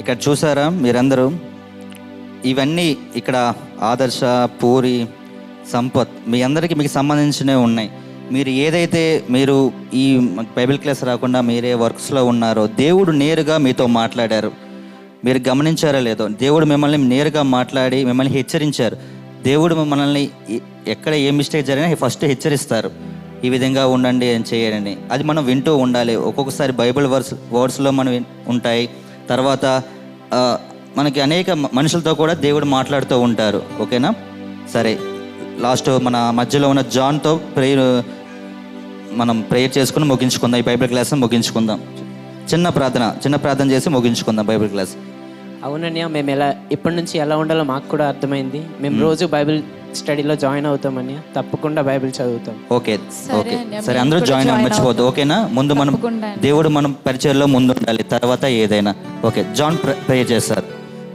ఇక్కడ చూసారా మీరందరూ, ఇవన్నీ ఇక్కడ ఆదర్శ, పూరి, సంపత్ మీ అందరికీ మీకు సంబంధించినవి ఉన్నాయి. మీరు ఏదైతే మీరు ఈ బైబిల్ క్లాస్ రాకుండా మీరే వర్క్స్లో ఉన్నారో దేవుడు నేరుగా మీతో మాట్లాడారు. మీరు గమనించారో లేదో, దేవుడు మిమ్మల్ని నేరుగా మాట్లాడి మిమ్మల్ని హెచ్చరించారు. దేవుడు మిమ్మల్ని ఎక్కడ ఏ మిస్టేక్ జరిగినా ఫస్ట్ హెచ్చరిస్తారు, ఈ విధంగా ఉండండి అని చేయండి. అది మనం వింటూ ఉండాలి. ఒక్కొక్కసారి బైబిల్ వర్డ్స్లో మనం ఉంటాయి. తర్వాత మనకి అనేక మనుషులతో కూడా దేవుడు మాట్లాడుతూ ఉంటారు. ఓకేనా? సరే, లాస్ట్ మన మధ్యలో ఉన్న జాన్తో మనం ప్రేయర్ చేసుకుని ముగించుకుందాం. ఈ బైబిల్ క్లాస్ని ముగించుకుందాం. చిన్న ప్రార్థన చేసి ముగించుకుందాం బైబిల్ క్లాస్. అవునన్నయ్య, మేము ఇప్పటి నుంచి ఎలా ఉండాలో మాకు కూడా అర్థమైంది. మేము రోజు బైబిల్ స్టడీలో జాయిన్ అవుతామని, తప్పకుండా బైబిల్ చదువుతాం. ఓకే, సరే, అందరూ జాయిన్ మర్చిపోద్దు. ఓకేనా? ముందు మనం దేవుడు మనం పరిచయంలో ముందు ఉండాలి, తర్వాత ఏదైనా. ఓకే, జాన్ ప్రేయర్ చేస్తారు.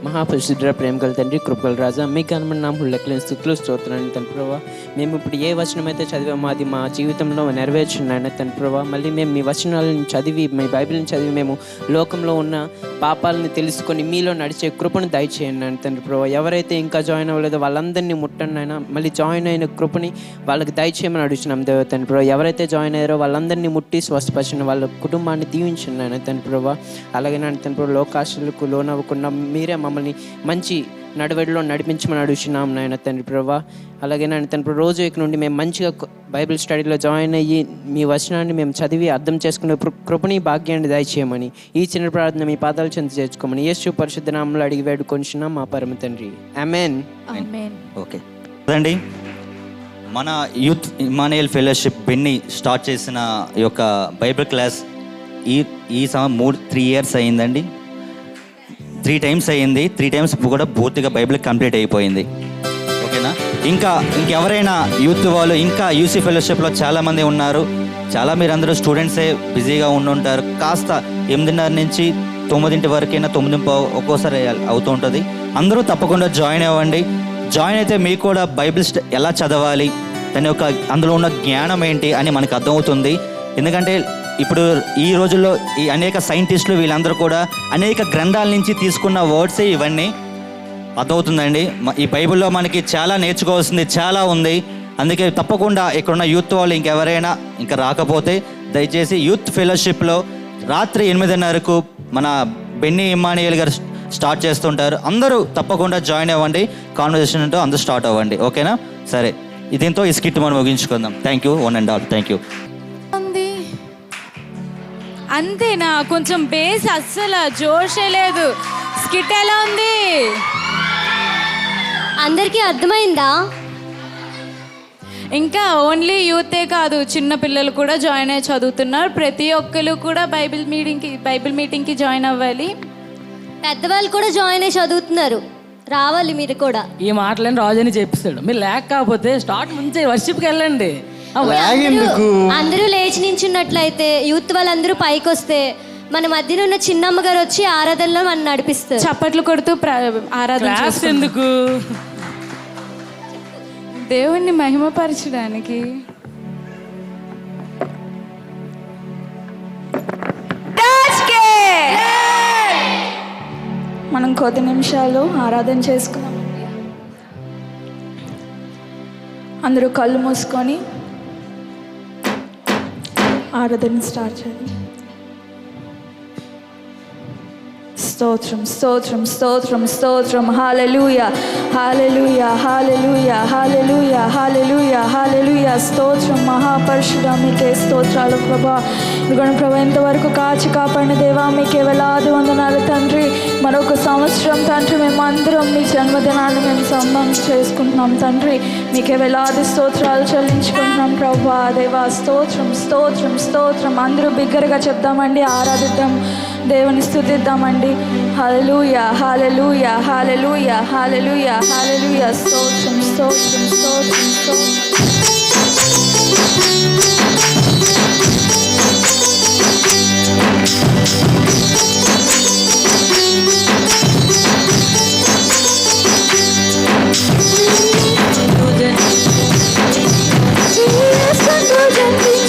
మహాపరిశుద్ధ ప్రేమగల తండ్రి, కృపగల రాజా, మీకు అనుమన్నాము లెక్కలేని స్థుతులు స్తోత్రాన్ని తండ్రి ప్రభావ. మేము ఇప్పుడు ఏ వచనం అయితే చదివామో అది మా జీవితంలో నెరవేర్చున్నాయని తండ్రి ప్రభావ. మళ్ళీ మేము మీ వచనాలను చదివి, మీ బైబిల్ని చదివి మేము లోకంలో ఉన్న పాపాలను తెలుసుకొని మీలో నడిచే కృపను దయచేయండి అని తండ్రి ప్రభావ. ఎవరైతే ఇంకా జాయిన్ అవ్వలేదో వాళ్ళందరినీ ముట్టండి అయినా, మళ్ళీ జాయిన్ అయిన కృపని వాళ్ళకి దయచేయమని అడుగుతున్నాం దేవ తండ్రి ప్రభావ. ఎవరైతే జాయిన్ అయ్యారో వాళ్ళందరినీ ముట్టి స్వస్థపరిచిన వాళ్ళ కుటుంబాన్ని దీవించండి ఆయన తండ్రి ప్రభావ. అలాగే నా తండ్రి ప్రభావ, లోకాశలకు లోనవ్వకుండా మీరే మమ్మల్ని మంచి నడవడిలో నడిపించమని అడుగుతున్నాం నాయన తండ్రి ప్రభావ. అలాగే నాయన తండ్రి రోజు ఇక నుండి మేము మంచిగా బైబిల్ స్టడీలో జాయిన్ అయ్యి మీ వచనాన్ని మేము చదివి అర్థం చేసుకునే కృపని భాగ్యాన్ని దయచేయమని, ఈ చిన్న ప్రార్థన మీ పాదాలు చెంత చేర్చుకోమని యేసు పరిశుద్ధ నామములో అడిగి వేడుకొంచున్నాం మా పరమ తండ్రి. ఆమేన్. ఓకే అండి, మన youth Emmanuel fellowship Benny start చేసిన ఈ యొక్క బైబిల్ క్లాస్ ఈ 3 years అయ్యిందండి. 3 times అయ్యింది. 3 times కూడా పూర్తిగా బైబిల్ కంప్లీట్ అయిపోయింది. ఓకేనా? ఇంకెవరైనా యూత్ వాళ్ళు ఇంకా యూసీ ఫెలోషిప్లో చాలామంది ఉన్నారు. మీరందరూ స్టూడెంట్సే బిజీగా ఉండుంటారు. కాస్త 8:30 నుంచి 9 వరకైనా 9:15 ఒక్కోసారి అవుతూ ఉంటుంది. అందరూ తప్పకుండా జాయిన్ అవ్వండి. జాయిన్ అయితే మీకు కూడా బైబిల్ ఎలా చదవాలి, దాని యొక్క అందులో ఉన్న జ్ఞానం ఏంటి అని మనకు అర్థమవుతుంది. ఎందుకంటే ఇప్పుడు ఈ రోజుల్లో ఈ అనేక సైంటిస్టులు వీళ్ళందరూ కూడా అనేక గ్రంథాల నుంచి తీసుకున్న వర్డ్సే ఇవన్నీ. అర్థమవుతుందండి. ఈ బైబిల్లో మనకి చాలా నేర్చుకోవాల్సింది చాలా ఉంది. అందుకే తప్పకుండా ఇక్కడున్న యూత్ వాళ్ళు ఇంకెవరైనా ఇంకా రాకపోతే దయచేసి యూత్ ఫెలోషిప్లో రాత్రి 8:30కు మన బెన్నీ ఇమ్మానుయేల్ గారు స్టార్ట్ చేస్తుంటారు. అందరూ తప్పకుండా జాయిన్ అవ్వండి. కాన్వర్సేషన్తో అందరూ స్టార్ట్ అవ్వండి. ఓకేనా? సరే, దీంతో ఈ స్కిట్ మనం ముగించుకుందాం. Thank you, 1 and all. Thank you. అంతేనా? కొంచెం బేస్ అస్సలు జోషే లేదు. స్కిట్ ఎలా ఉంది? అందరికీ అర్థమైందా? ఇంకా ఓన్లీ యూతే కాదు, చిన్న పిల్లలు కూడా జాయిన్ అయ్యి చదువుతున్నారు. ప్రతి ఒక్కరు కూడా బైబిల్ మీటింగ్కి జాయిన్ అవ్వాలి. పెద్దవాళ్ళు కూడా జాయిన్ అయ్యి చదువుతున్నారు, రావాలి మీరు కూడా. ఈ మాటలని రాజని చెప్పిస్తాడు. మీరు లేకపోతే స్టార్ట్ ముంచే వర్షిప్కి వెళ్ళండి. అందరూ లేచి నించున్నట్లయితే యూత్ వాళ్ళందరూ పైకి వస్తే మన మధ్యన ఉన్న చిన్నమ్మ గారు వచ్చి ఆరాధనలో మనం నడిపిస్తారు. చప్పట్లు కొడుతూ ఆరాధన ఎందుకు? దేవుణ్ణి మహిమపరచడానికి. మనం కొద్ది నిమిషాలు ఆరాధన చేసుకున్నామండి. అందరూ కళ్ళు మూసుకొని ఆరాధన స్టార్ట్ చేయండి. స్తోత్రం, స్తోత్రం, స్తోత్రం, స్తోత్రం. హల్లెలూయా, హల్లెలూయా, హల్లెలూయా, హల్లెలూయా, హల్లెలూయా, హల్లెలూయా. స్తోత్రం మహాపరిశుద్ధ, మీకే స్తోత్రాలు ప్రభా. ఇదిగోండి ప్రభా, ఇంతవరకు కాచి కాపాడిన దేవా, మీకే వేలాది వందనాలు తండ్రి. మరొక సంవత్సరం తండ్రి మేమందరం మీ జన్మదినాన్ని మేము సంబంధం చేసుకుంటున్నాం తండ్రి. మీకే వేలాది స్తోత్రాలు చెల్లించుకుంటున్నాం ప్రభా. దేవా స్తోత్రం, స్తోత్రం, స్తోత్రం. అందరూ బిగ్గరగా చెప్తామండి, ఆరాధిద్దాం, దేవుని స్తుతిద్దామండి. హల్లెలూయా, హల్లెలూయా, హల్లెలూయా, హల్లెలూయా, హల్లెలూయా. స్తోత్రం, స్తోత్రం, స్తోత్రం, స్తోత్రం. Jesus,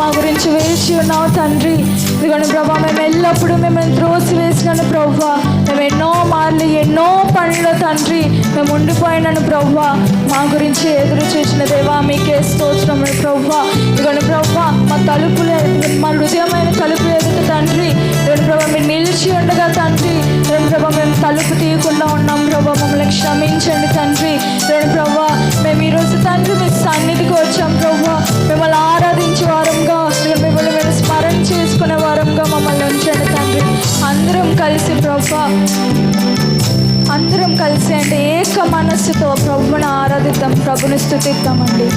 మా గురించి వేచి ఉన్నావు తండ్రి. ఇదిగోండి ప్రభా, మేము ఎల్లప్పుడూ మిమ్మల్ని త్రోసి వేసినాను ప్రభా. మేము ఎన్నో మార్లు ఎన్నో పనులు తండ్రి మేము ఉండిపోయినాను ప్రభా. మా గురించి ఎదురు చూసిన దేవా మీకే స్తోత్రములు ప్రభా. ఇదిగోండి ప్రభా, మా తలుపులు మా హృదయమైన తలుపు ఎదుట తండ్రి ఇదిగోండి ప్రభా మీరు నిలిచి ఉండగా తండ్రి ఇదిగోండి ప్రభా మేము తలుపు తీయకుండా ఉన్నాం ప్రభా. మమ్మల్ని క్షమించండి తండ్రి. ఇదిగోండి ప్రభా, మేము ఈరోజు తండ్రి మీ సన్నిధికి వచ్చాం ప్రభా. మిమ్మల్ని ఆరాధించే వారంగా మిమ్మల్ని మేము స్మరణ చేసుకునే వారంగా మమ్మల్ని ఉంచండి తండ్రి. అందరం కలిసి ప్రభా, అందరం కలిసి అంటే ఏక మనస్సుతో ప్రభుని ఆరాధిద్దాం, ప్రభుని స్తుతిద్దామండి.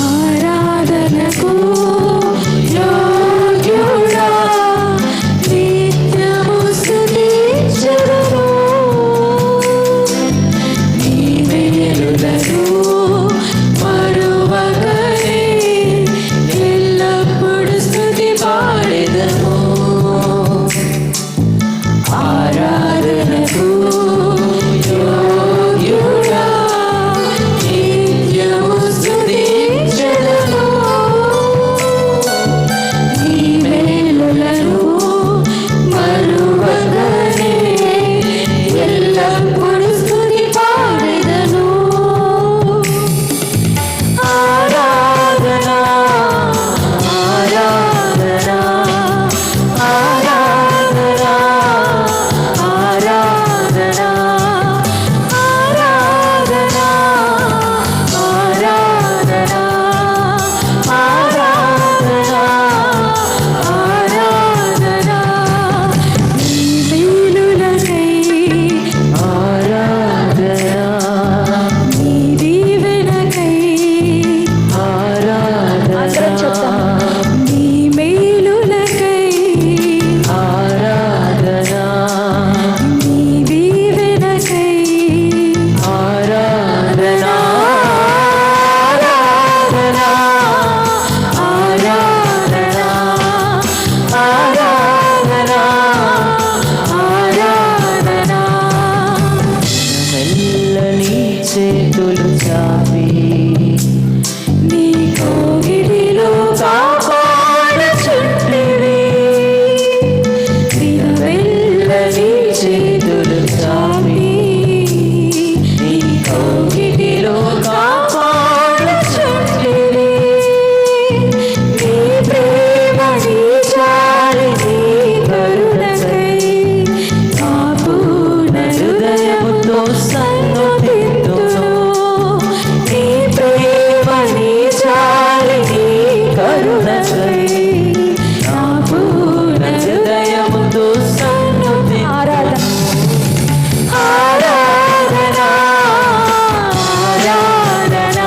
ఆరాధనకు యోగ్యుడా నిత్యము స్తుతించెదను, నీ మేలులను మరువకనే ఎల్లప్పుడు స్తుతి పాడెదను. ఆరాధనకు యోగ్యుడా నిత్యము స్తుతించెదను, నీ మేలులను మరువకనే ఎల్లప్పుడు స్తుతి పాడెదను. ఆరాధన ఆరాధన ఆరాధన ఆరాధన ఆరాధన ఆరాధన ఆరాధన ఆరాధన నీ మేలులకై ఆరాధన, నీ దీవెనకై ఆరాధన, నీ మేలులకై ఆరాధన, నీ దీవెనకై ఆరాధన ఆరాధన ఆరాధన ఆరాధన ఆరాధన. మెల్లని చేతులు చాపి నీ కోగిలిలో కాపాడుచుంటివి, దినవెల్లని చేతులు చాపి నీ కోగిలిలో కాపాడుచుంటివి. నీ ప్రేమ నీ జాలి నీ కరుణకై నా పూర్ణ హృదయముతో సన్నుతింతును. నీ ప్రేమ నీ జాలి నీ కరుణకై నా పూర్ణ హృదయముతో సన్నుతింతును. ఆరాధన ఆరాధన ఆరాధన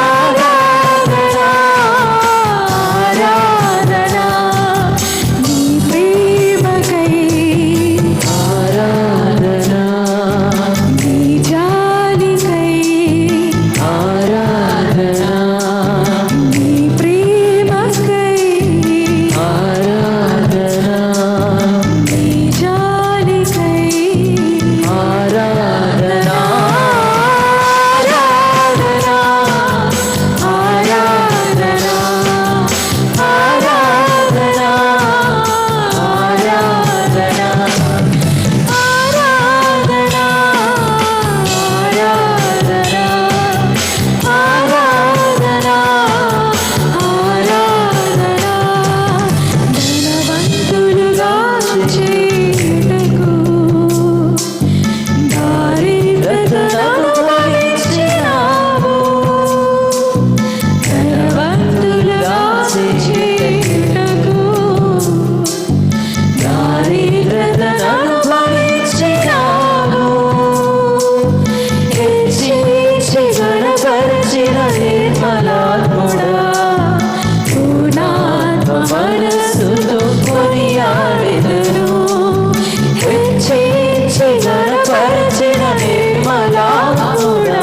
ఆరాధన ఆరాధన నీ ప్రేమకై ఆరాధన, నీ జాలికై ఆరాధన, నీ ప్రేమకై ఆరాధన, నీ జాలికై ఆరాధన ఆరాధన ఆరాధన ఆరాధన ఆరాధన ఆరాధన ఆరాధన ఆరాధన ధనవంతులుగా చేయుటకు దారిద్రతను వహించినావు, ధనవంతులుగా చేయుటకు దారిద్రతను వహించినావు. హెచ్చించి గణపరచిన నిర్మలాత్ముడా, పూర్ణాత్మ మనస్సుతో కొనియాడెదను. హెచ్చించి గణపరచిన నిర్మలాత్ముడా,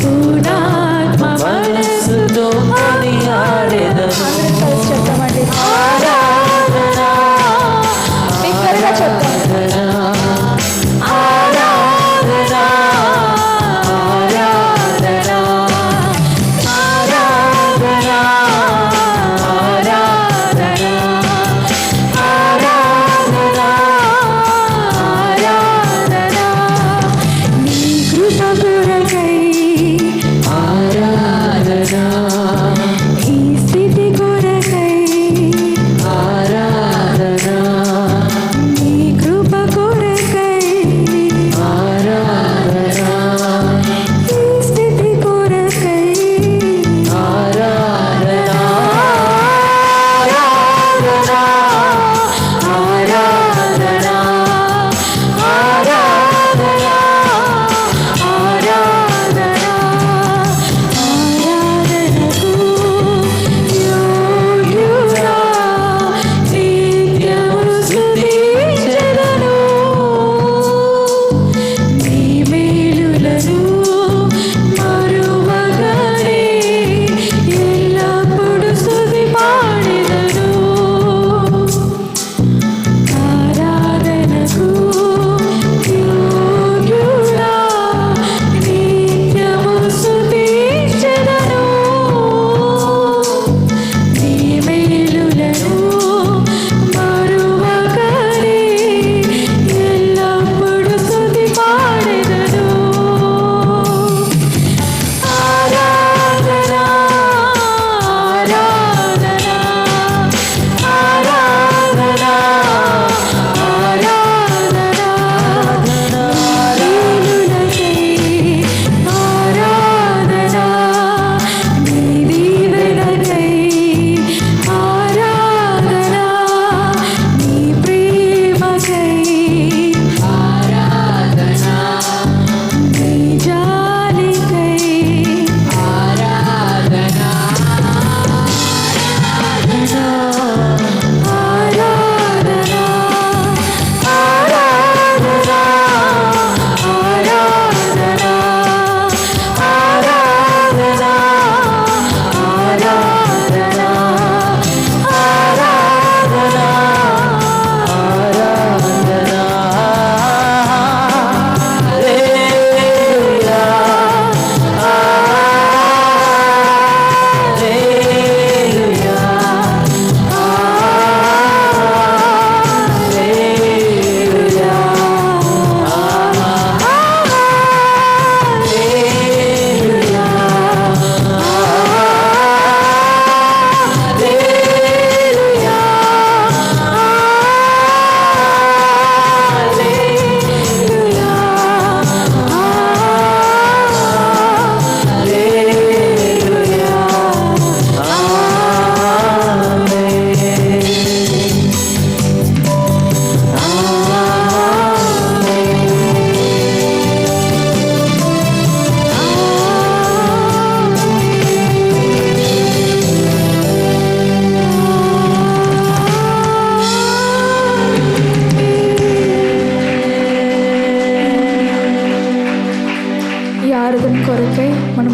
పూర్ణాత్మ మనస్సుతో కొనియాడెదను. చెప్పమండి ఆరాధన ఆరాధన ఆరాధన ఆరాధన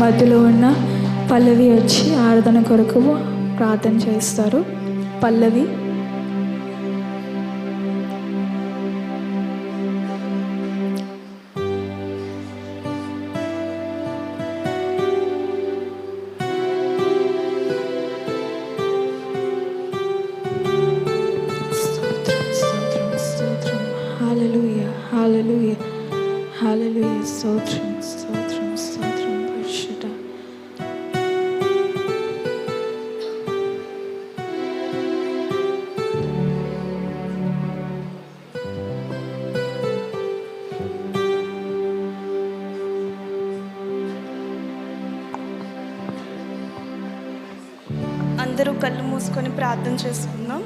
మధ్యలో ఉన్న పల్లవి వచ్చి ఆరాధన కొరకు ప్రార్థన చేస్తారు. పల్లవి. హల్లెలూయా హల్లెలూయా హల్లెలూయా. స్తోత్రం స్తోత్రం స్తోత్రం పరిశుద్ధ. అందరూ కళ్ళు మూసుకొని ప్రార్థన చేసుకుందాం.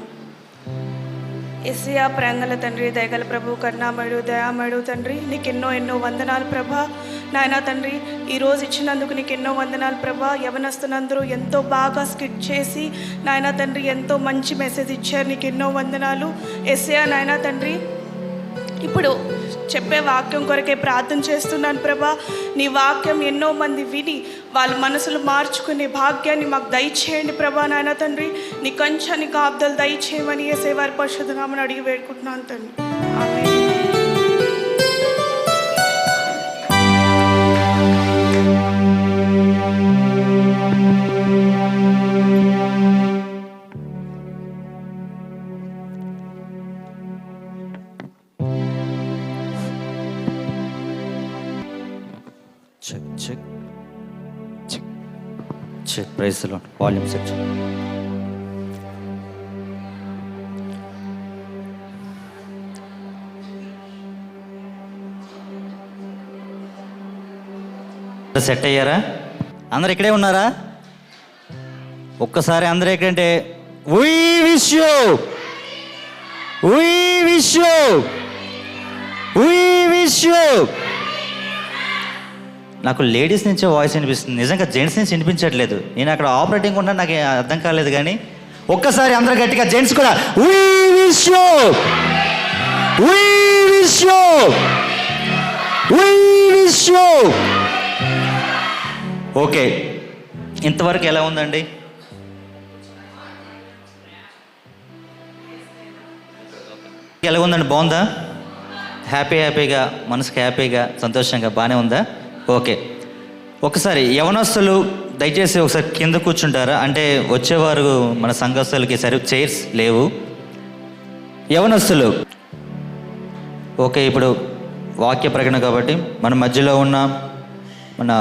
యేసయ్యా, ప్రేంగల తండ్రి, దయగల ప్రభు, కరుణామయుడు, దయామయుడు తండ్రి, నీకు ఎన్నో వందనాలు ప్రభా. నాయనా తండ్రి, ఈరోజు ఇచ్చినందుకు నీకు ఎన్నో వందనాలు ప్రభా. యవనస్తులందరూ ఎంతో బాగా స్కిట్ చేసి నాయనా తండ్రి ఎంతో మంచి మెసేజ్ ఇచ్చారు, నీకు ఎన్నో వందనాలు యేసయ్యా. నాయనా తండ్రి, ఇప్పుడు చెప్పే వాక్యం కొరకే ప్రార్థన చేస్తున్నాను ప్రభా. నీ వాక్యం ఎన్నో మంది విని వాళ్ళ మనసులు మార్చుకునే భాగ్యాన్ని మాకు దయచేయండి ప్రభా. నాయన తండ్రి, నీ కంచాన్ని కాపుదలు దయచేయమని యేసయ్య వారి పరిశుద్ధ నామమున అడిగి వేడుకుంటున్నాను తండ్రి. Amen. Check check check check. Praise the Lord. Volume set. Set అయ్యారా? అందరు ఇక్కడే ఉన్నారా? ఒక్కసారి అందరూ ఎక్కడంటే we wish you, we wish you, we wish you. నాకు లేడీస్ నుంచే వాయిస్ వినిపిస్తుంది, నిజంగా జెంట్స్ నుంచి వినిపించట్లేదు. నేను అక్కడ ఆపరేటింగ్ ఉన్నా నాకు అర్థం కాలేదు. కానీ ఒక్కసారి అందరూ గట్టిగా జెంట్స్ కూడా we wish you, we wish you, we wish you. Okay, ఇంతవరకు ఎలా ఉందండి? ఎలా ఉందండి? బాగుందా? హ్యాపీగా, మనసుకి హ్యాపీగా, సంతోషంగా బాగానే ఉందా? ఓకే, ఒకసారి యవనస్తులు దయచేసి ఒకసారి కింద కూర్చుంటారా? అంటే వచ్చేవారు మన సంఘస్థులకి చైర్స్ లేవు. యవనస్తులు ఓకే. ఇప్పుడు వాక్య ప్రకటన కాబట్టి మన మధ్యలో ఉన్న మన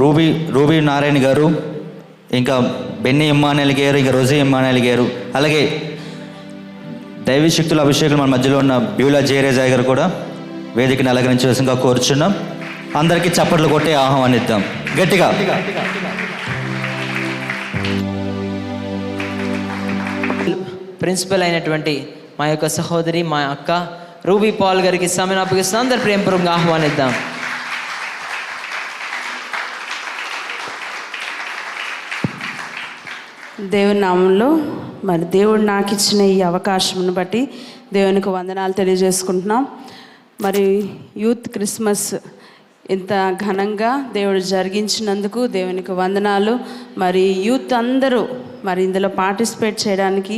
రూబీ నారాయణ గారు, ఇంకా బెన్నీ ఇమ్మానుయేల్ గారు, ఇంకా రోజీ ఇమ్మానుయేల్ గారు, అలాగే దైవీ శక్తుల అభిషేకులు మన మధ్యలో ఉన్న బ్యూలా జయరేజాయ్ గారు కూడా వేదికని అలంకరించవలసిందిగా కోరుచున్నాం. అందరికీ చప్పట్లు కొట్టి ఆహ్వానిద్దాం గట్టిగా. ప్రిన్సిపల్ అయినటువంటి మా యొక్క సహోదరి, మా అక్క రూబీ పాల్ గారికి సమయం అప్పగిస్తాం. అందరు ప్రేమపూర్వకంగా ఆహ్వానిద్దాం. దేవుని నామంలో మరి దేవుడు నాకు ఇచ్చిన ఈ అవకాశంను బట్టి దేవునికి వందనాలు తెలియజేసుకుంటున్నాం. మరి యూత్ క్రిస్మస్ ఇంత ఘనంగా దేవుడు జరిగించినందుకు దేవునికి వందనాలు. మరి యూత్ అందరూ మరి ఇందులో పార్టిసిపేట్ చేయడానికి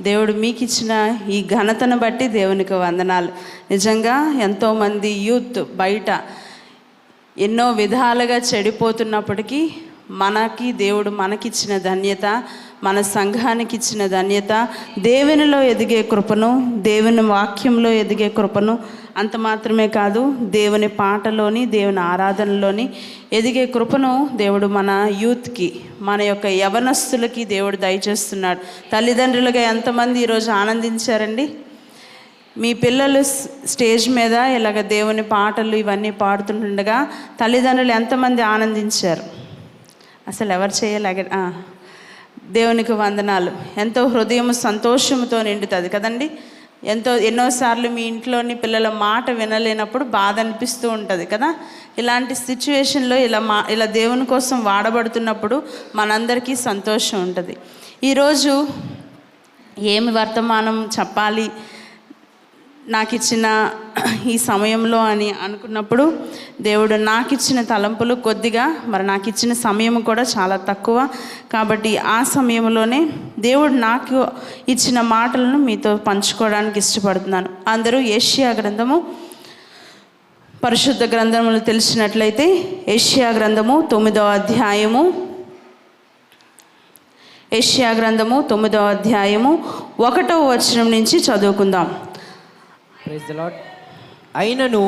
దేవుడు మీకు ఇచ్చిన ఈ ఘనతను బట్టి దేవునికి వందనాలు. నిజంగా ఎంతోమంది యూత్ బయట ఎన్నో విధాలుగా చెడిపోతున్నప్పటికీ దేవుడు మనకిచ్చిన ధన్యత, మన సంఘానికి ఇచ్చిన ధన్యత, దేవునిలో ఎదిగే కృపను, దేవుని వాక్యంలో ఎదిగే కృపను, అంత మాత్రమే కాదు దేవుని పాటలోని, దేవుని ఆరాధనలోని ఎదిగే కృపను దేవుడు మన యూత్కి, మన యొక్క యవనస్తులకి దేవుడు దయచేస్తున్నాడు. తల్లిదండ్రులుగా ఎంతమంది ఈరోజు ఆనందించారండి? మీ పిల్లలు స్టేజ్ మీద ఇలాగ దేవుని పాటలు ఇవన్నీ పాడుతుండగా తల్లిదండ్రులు ఎంతమంది ఆనందించారు? అసలు ఎవరు చేయలేక దేవునికి వందనాలు. ఎంతో హృదయం సంతోషంతో నిండుతుంది కదండి. ఎన్నోసార్లు మీ ఇంట్లోని పిల్లల మాట వినలేనప్పుడు బాధ అనిపిస్తూ ఉంటుంది కదా. ఇలాంటి సిచ్యువేషన్లో ఇలా దేవుని కోసం వాడబడుతున్నప్పుడు మనందరికీ సంతోషం ఉంటుంది. ఈరోజు ఏమి వర్తమానం చెప్పాలి, నాకు ఇచ్చిన ఈ సమయంలో అని అనుకున్నప్పుడు దేవుడు నాకు ఇచ్చిన తలంపులు కొద్దిగా, మరి నాకు ఇచ్చిన సమయం కూడా చాలా తక్కువ. కాబట్టి ఆ సమయంలోనే దేవుడు నాకు ఇచ్చిన మాటలను మీతో పంచుకోవడానికి ఇష్టపడుతున్నాను. అందరూ యెషయా గ్రంథము, పరిశుద్ధ గ్రంథములు తెలిసినట్లయితే యెషయా గ్రంథము 9వ అధ్యాయము, యెషయా గ్రంథము 9వ అధ్యాయము 1వ వచనం నుంచి చదువుకుందాం. Praise the Lord. అయినను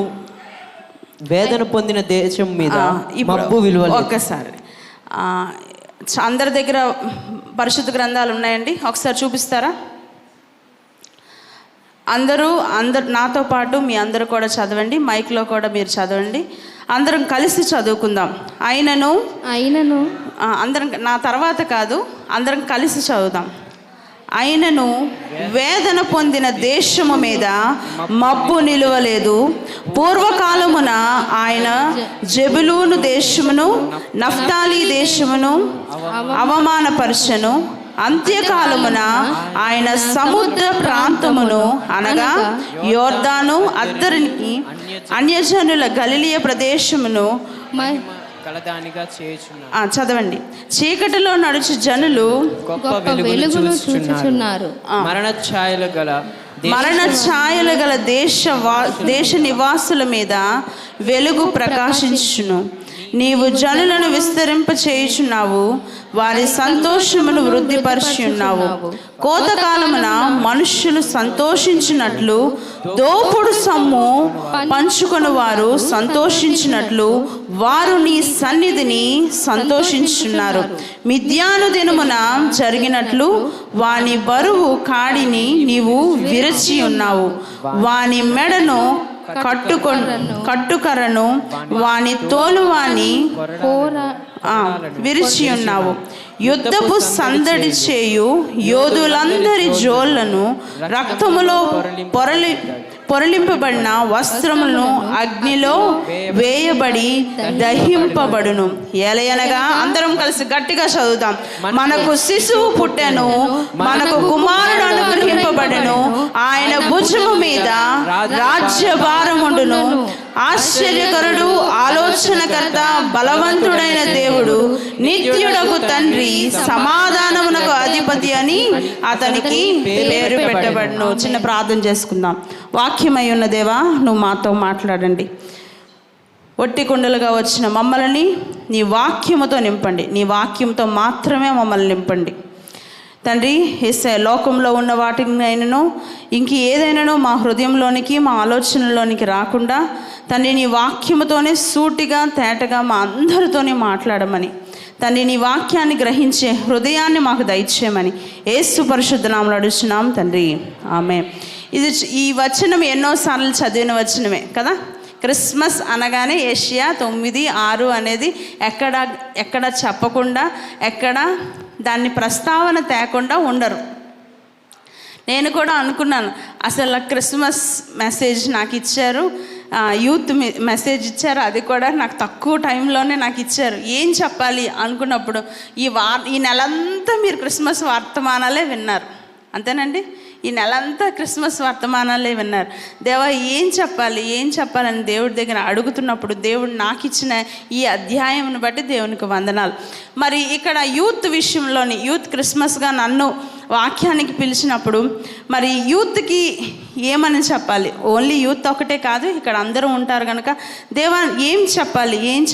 వేదన పొందిన దేశం మీద మబ్బు విలువ లేదు. ఒక్కసారి అందరి దగ్గర పరిశుద్ధ గ్రంథాలు ఉన్నాయండి, ఒకసారి చూపిస్తారా? అందరూ నాతో పాటు మీ అందరూ కూడా చదవండి, మైక్లో కూడా మీరు చదవండి, అందరం కలిసి చదువుకుందాం. అయినను అందరం, నా తర్వాత కాదు, అందరం కలిసి చదువుదాం. అయినను వేదన పొందిన దేశము మీద మబ్బు నిలువలేదు. పూర్వకాలమున ఆయన జెబులూను దేశమును నఫ్తాలి దేశమును అవమానపరచెను. అంత్యకాలమున ఆయన సముద్ర ప్రాంతమును అనగా యోర్దాను అద్దరికి అన్యజనుల గలిలియ ప్రదేశమును చదవండి. చీకటిలో నడుచు జనులు గొప్ప వెలుగును చూచుచున్నారు. మరణ ఛాయలు గల దేశ నివాసుల మీద వెలుగు ప్రకాశించును. నీవు జనులను విస్తరింప చేయుచున్నావు, వారి సంతోషమును వృద్ధిపరిచి ఉన్నావు. కోతకాలమున మనుష్యులు సంతోషించినట్లు, దోపుడు సొమ్ము పంచుకొని వారు సంతోషించినట్లు వారు నీ సన్నిధిని సంతోషించున్నారు. మిద్యాను దినమున జరిగినట్లు వాని బరువు కాడిని నీవు విరచి ఉన్నావు. వాని మెడను కట్టుకరను వాని తోలువాని విరిచి ఉన్నావు. యుద్ధపు సందడి చేయు యోధులందరి జోళ్లను రక్తములో పొరలింపబడిన వస్త్రములను అగ్నిలో వేయబడి దహింపబడును. ఎలయనగా అందరం కలిసి గట్టిగా చదువుతాం. మనకు శిశువు పుట్టెను, మనకు కుమారుడు అనుగ్రహింపబడెను, ఆయన భుజము మీద రాజ్యభారముండును. ఆశ్చర్యకరుడు, ఆలోచనకర్త, బలవంతుడైన దేవుడు, నిత్యుడకు తండ్రి, సమాధానమునకు అధిపతి అని అతనికి పేరు పెట్టబడును. చిన్న ప్రార్థన చేసుకుందాం. వాక్యమై ఉన్న దేవా, నువ్వు మాతో మాట్లాడండి. ఒట్టి కుండలుగా వచ్చిన మమ్మల్ని నీ వాక్యముతో నింపండి. నీ వాక్యంతో మాత్రమే మమ్మల్ని నింపండి తండ్రి. యేసయ్య, లోకంలో ఉన్న వాటినైనను ఇంక ఏదైనానో మా హృదయంలోనికి, మా ఆలోచనలోనికి రాకుండా తండ్రి నీ వాక్యముతోనే సూటిగా తేటగా మా అందరితోనే మాట్లాడమని తండ్రి, నీ వాక్యాన్ని గ్రహించే హృదయాన్ని మాకు దయచేయమని యేసు పరిశుద్ధ నామములో అడుగుచున్నాం తండ్రి, ఆమేన్. ఈ వచనం ఎన్నోసార్లు చదివిన వచనమే కదా. క్రిస్మస్ అనగానే యెషయా 9:6 అనేది ఎక్కడ చెప్పకుండా, ఎక్కడ దాన్ని ప్రస్తావన తేకుండా ఉండరు. నేను కూడా అనుకున్నాను, అసలు క్రిస్మస్ మెసేజ్ నాకు ఇచ్చారు, యూత్ మెసేజ్ ఇచ్చారు, అది కూడా నాకు తక్కువ టైంలోనే నాకు ఇచ్చారు. ఏం చెప్పాలి అనుకున్నప్పుడు ఈ నెలంతా మీరు క్రిస్మస్ వర్తమానాలే విన్నారు, అంతేనండి. ఈ నెలంతా క్రిస్మస్ వర్తమానాలే విన్నారు. దేవా ఏం చెప్పాలని దేవుడి దగ్గర అడుగుతున్నప్పుడు దేవుడు నాకు ఇచ్చిన ఈ అధ్యాయంను బట్టి దేవునికి వందనాలు. మరి ఇక్కడ యూత్ విషయంలోని, యూత్ క్రిస్మస్గా నన్ను వాక్యానికి పిలిచినప్పుడు మరి యూత్కి ఏమని చెప్పాలి? ఓన్లీ యూత్ ఒకటే కాదు, ఇక్కడ అందరూ ఉంటారు కనుక దేవా ఏం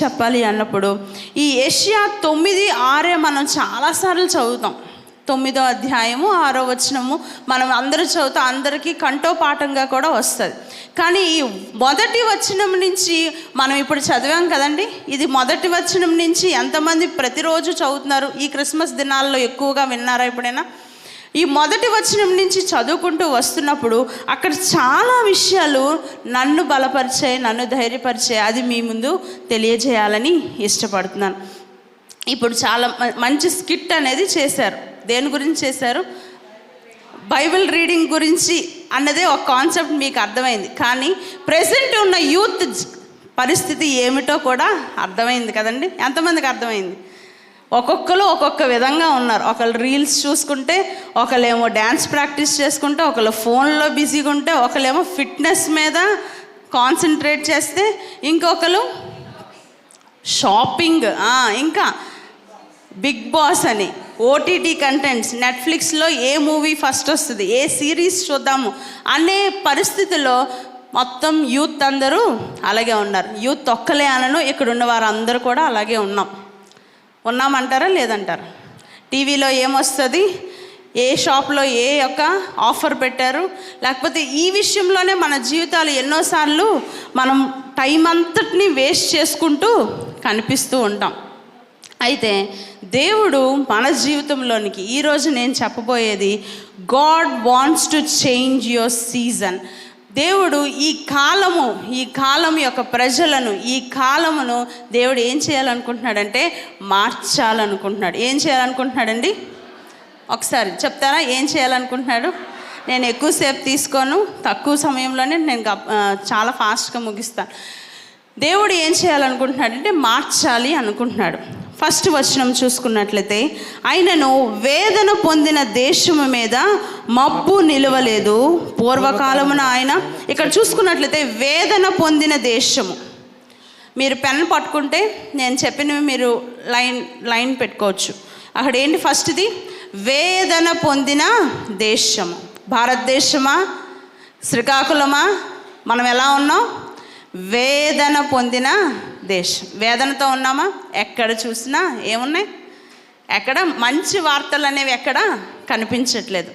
చెప్పాలి అన్నప్పుడు ఈ యెషయా 9:6 మనం చాలాసార్లు చదువుతాం. 9వ అధ్యాయము 6వ వచనము మనం అందరూ చదువుతాం, అందరికీ కంఠోపాఠంగా కూడా వస్తుంది. కానీ ఈ మొదటి వచనం నుంచి మనం ఇప్పుడు చదివాం కదండి, ఇది మొదటి వచనం నుంచి ఎంతమంది ప్రతిరోజు చదువుతున్నారు? ఈ క్రిస్మస్ దినాల్లో ఎక్కువగా విన్నారా ఎప్పుడైనా? ఈ మొదటి వచనం నుంచి చదువుకుంటూ వస్తున్నప్పుడు అక్కడ చాలా విషయాలు నన్ను బలపరిచాయి, నన్ను ధైర్యపరిచాయి. అది మీ ముందు తెలియజేయాలని ఇష్టపడుతున్నాను. ఇప్పుడు చాలా మంచి స్కిట్ అనేది చేశారు. దేని గురించి చేశారు? బైబిల్ రీడింగ్ గురించి అన్నదే ఒక కాన్సెప్ట్ మీకు అర్థమైంది. కానీ ప్రెసెంట్ ఉన్న యూత్ పరిస్థితి ఏమిటో కూడా అర్థమైంది కదండి. ఎంతమందికి అర్థమైంది? ఒక్కొక్కరు ఒక్కొక్క విధంగా ఉన్నారు. ఒకళ్ళు రీల్స్ చూసుకుంటే, ఒకళ్ళేమో డ్యాన్స్ ప్రాక్టీస్ చేసుకుంటే, ఒకళ్ళు ఫోన్లో బిజీగా ఉంటే, ఒకళ్ళేమో ఫిట్నెస్ మీద కాన్సన్ట్రేట్ చేస్తే, ఇంకొకరు షాపింగ్, ఇంకా బిగ్ బాస్ అని, ఓటీటీ కంటెంట్స్, నెట్ఫ్లిక్స్లో ఏ మూవీ ఫస్ట్ వస్తుంది, ఏ సిరీస్ చూద్దాము అనే పరిస్థితుల్లో మొత్తం యూత్ అందరూ అలాగే ఉన్నారు. యూత్ ఒక్కలే అనను, ఇక్కడ ఉన్న వారందరూ కూడా అలాగే ఉన్నామంటారా లేదంటారా? టీవీలో ఏమొస్తుంది, ఏ షాప్లో ఏ యొక్క ఆఫర్ పెట్టారు, లేకపోతే ఈ విషయంలోనే మన జీవితాలు ఎన్నోసార్లు మనం టైం అంతటిని వేస్ట్ చేసుకుంటూ కనిపిస్తూ ఉంటాం. అయితే దేవుడు మన జీవితంలోనికి ఈరోజు నేను చెప్పబోయేది, God wants to change your season. దేవుడు ఈ కాలం యొక్క ప్రజలను, ఈ కాలమును దేవుడు ఏం చేయాలనుకుంటున్నాడంటే మార్చాలనుకుంటున్నాడు. ఏం చేయాలనుకుంటున్నాడండి? ఒకసారి చెప్తారా ఏం చేయాలనుకుంటున్నాడు? నేను ఎక్కువసేపు తీసుకోను, తక్కువ సమయంలోనే నేను చాలా ఫాస్ట్గా ముగిస్తాను. దేవుడు ఏం చేయాలనుకుంటున్నాడంటే మార్చాలి అనుకుంటున్నాడు. ఫస్ట్ వచనం చూసుకున్నట్లయితే, ఆయనను వేదన పొందిన దేశము మీద మబ్బు నిలవలేదు. పూర్వకాలమున ఆయన, ఇక్కడ చూసుకున్నట్లయితే వేదన పొందిన దేశము. మీరు పెన్ పట్టుకుంటే నేను చెప్పినవి మీరు లైన్ పెట్టుకోవచ్చు. అక్కడ ఏంటి ఫస్ట్ది? వేదన పొందిన దేశము. భారతదేశమా, శ్రీకాకుళమా, మనం ఎలా ఉన్నాం? వేదన పొందిన దేశం. వేదనతో ఉన్నామా? ఎక్కడ చూసినా ఏమున్నాయి? ఎక్కడ మంచి వార్తలు అనేవి ఎక్కడ కనిపించట్లేదు.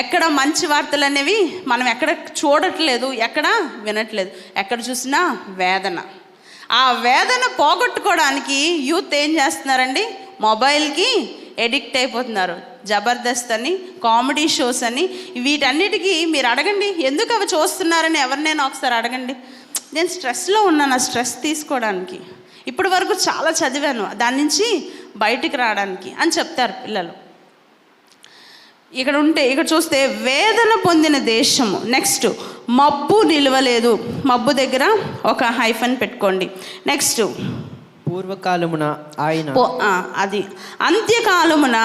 ఎక్కడ మంచి వార్తలు అనేవి మనం ఎక్కడ చూడట్లేదు, ఎక్కడ వినట్లేదు. ఎక్కడ చూసినా వేదన. ఆ వేదన పోగొట్టుకోవడానికి యూత్ ఏం చేస్తున్నారండి? మొబైల్కి ఎడిక్ట్ అయిపోతున్నారు. జబర్దస్త్ అని, కామెడీ షోస్ అని, వీటన్నిటికీ మీరు అడగండి ఎందుకు అవి చూస్తున్నారని ఎవరినైనా ఒకసారి అడగండి. నేను స్ట్రెస్లో ఉన్నాను, ఆ స్ట్రెస్ తీసుకోవడానికి. ఇప్పటి వరకు చాలా చదివాను, దాని నుంచి బయటికి రావడానికి అని చెప్తారు పిల్లలు. ఇక్కడ చూస్తే వేదన పొందిన దేశము. నెక్స్ట్ మబ్బు నిలవలేదు. మబ్బు దగ్గర ఒక హైఫన్ పెట్టుకోండి. నెక్స్ట్ పూర్వకాలమున ఆయన, అది అంత్యకాలమున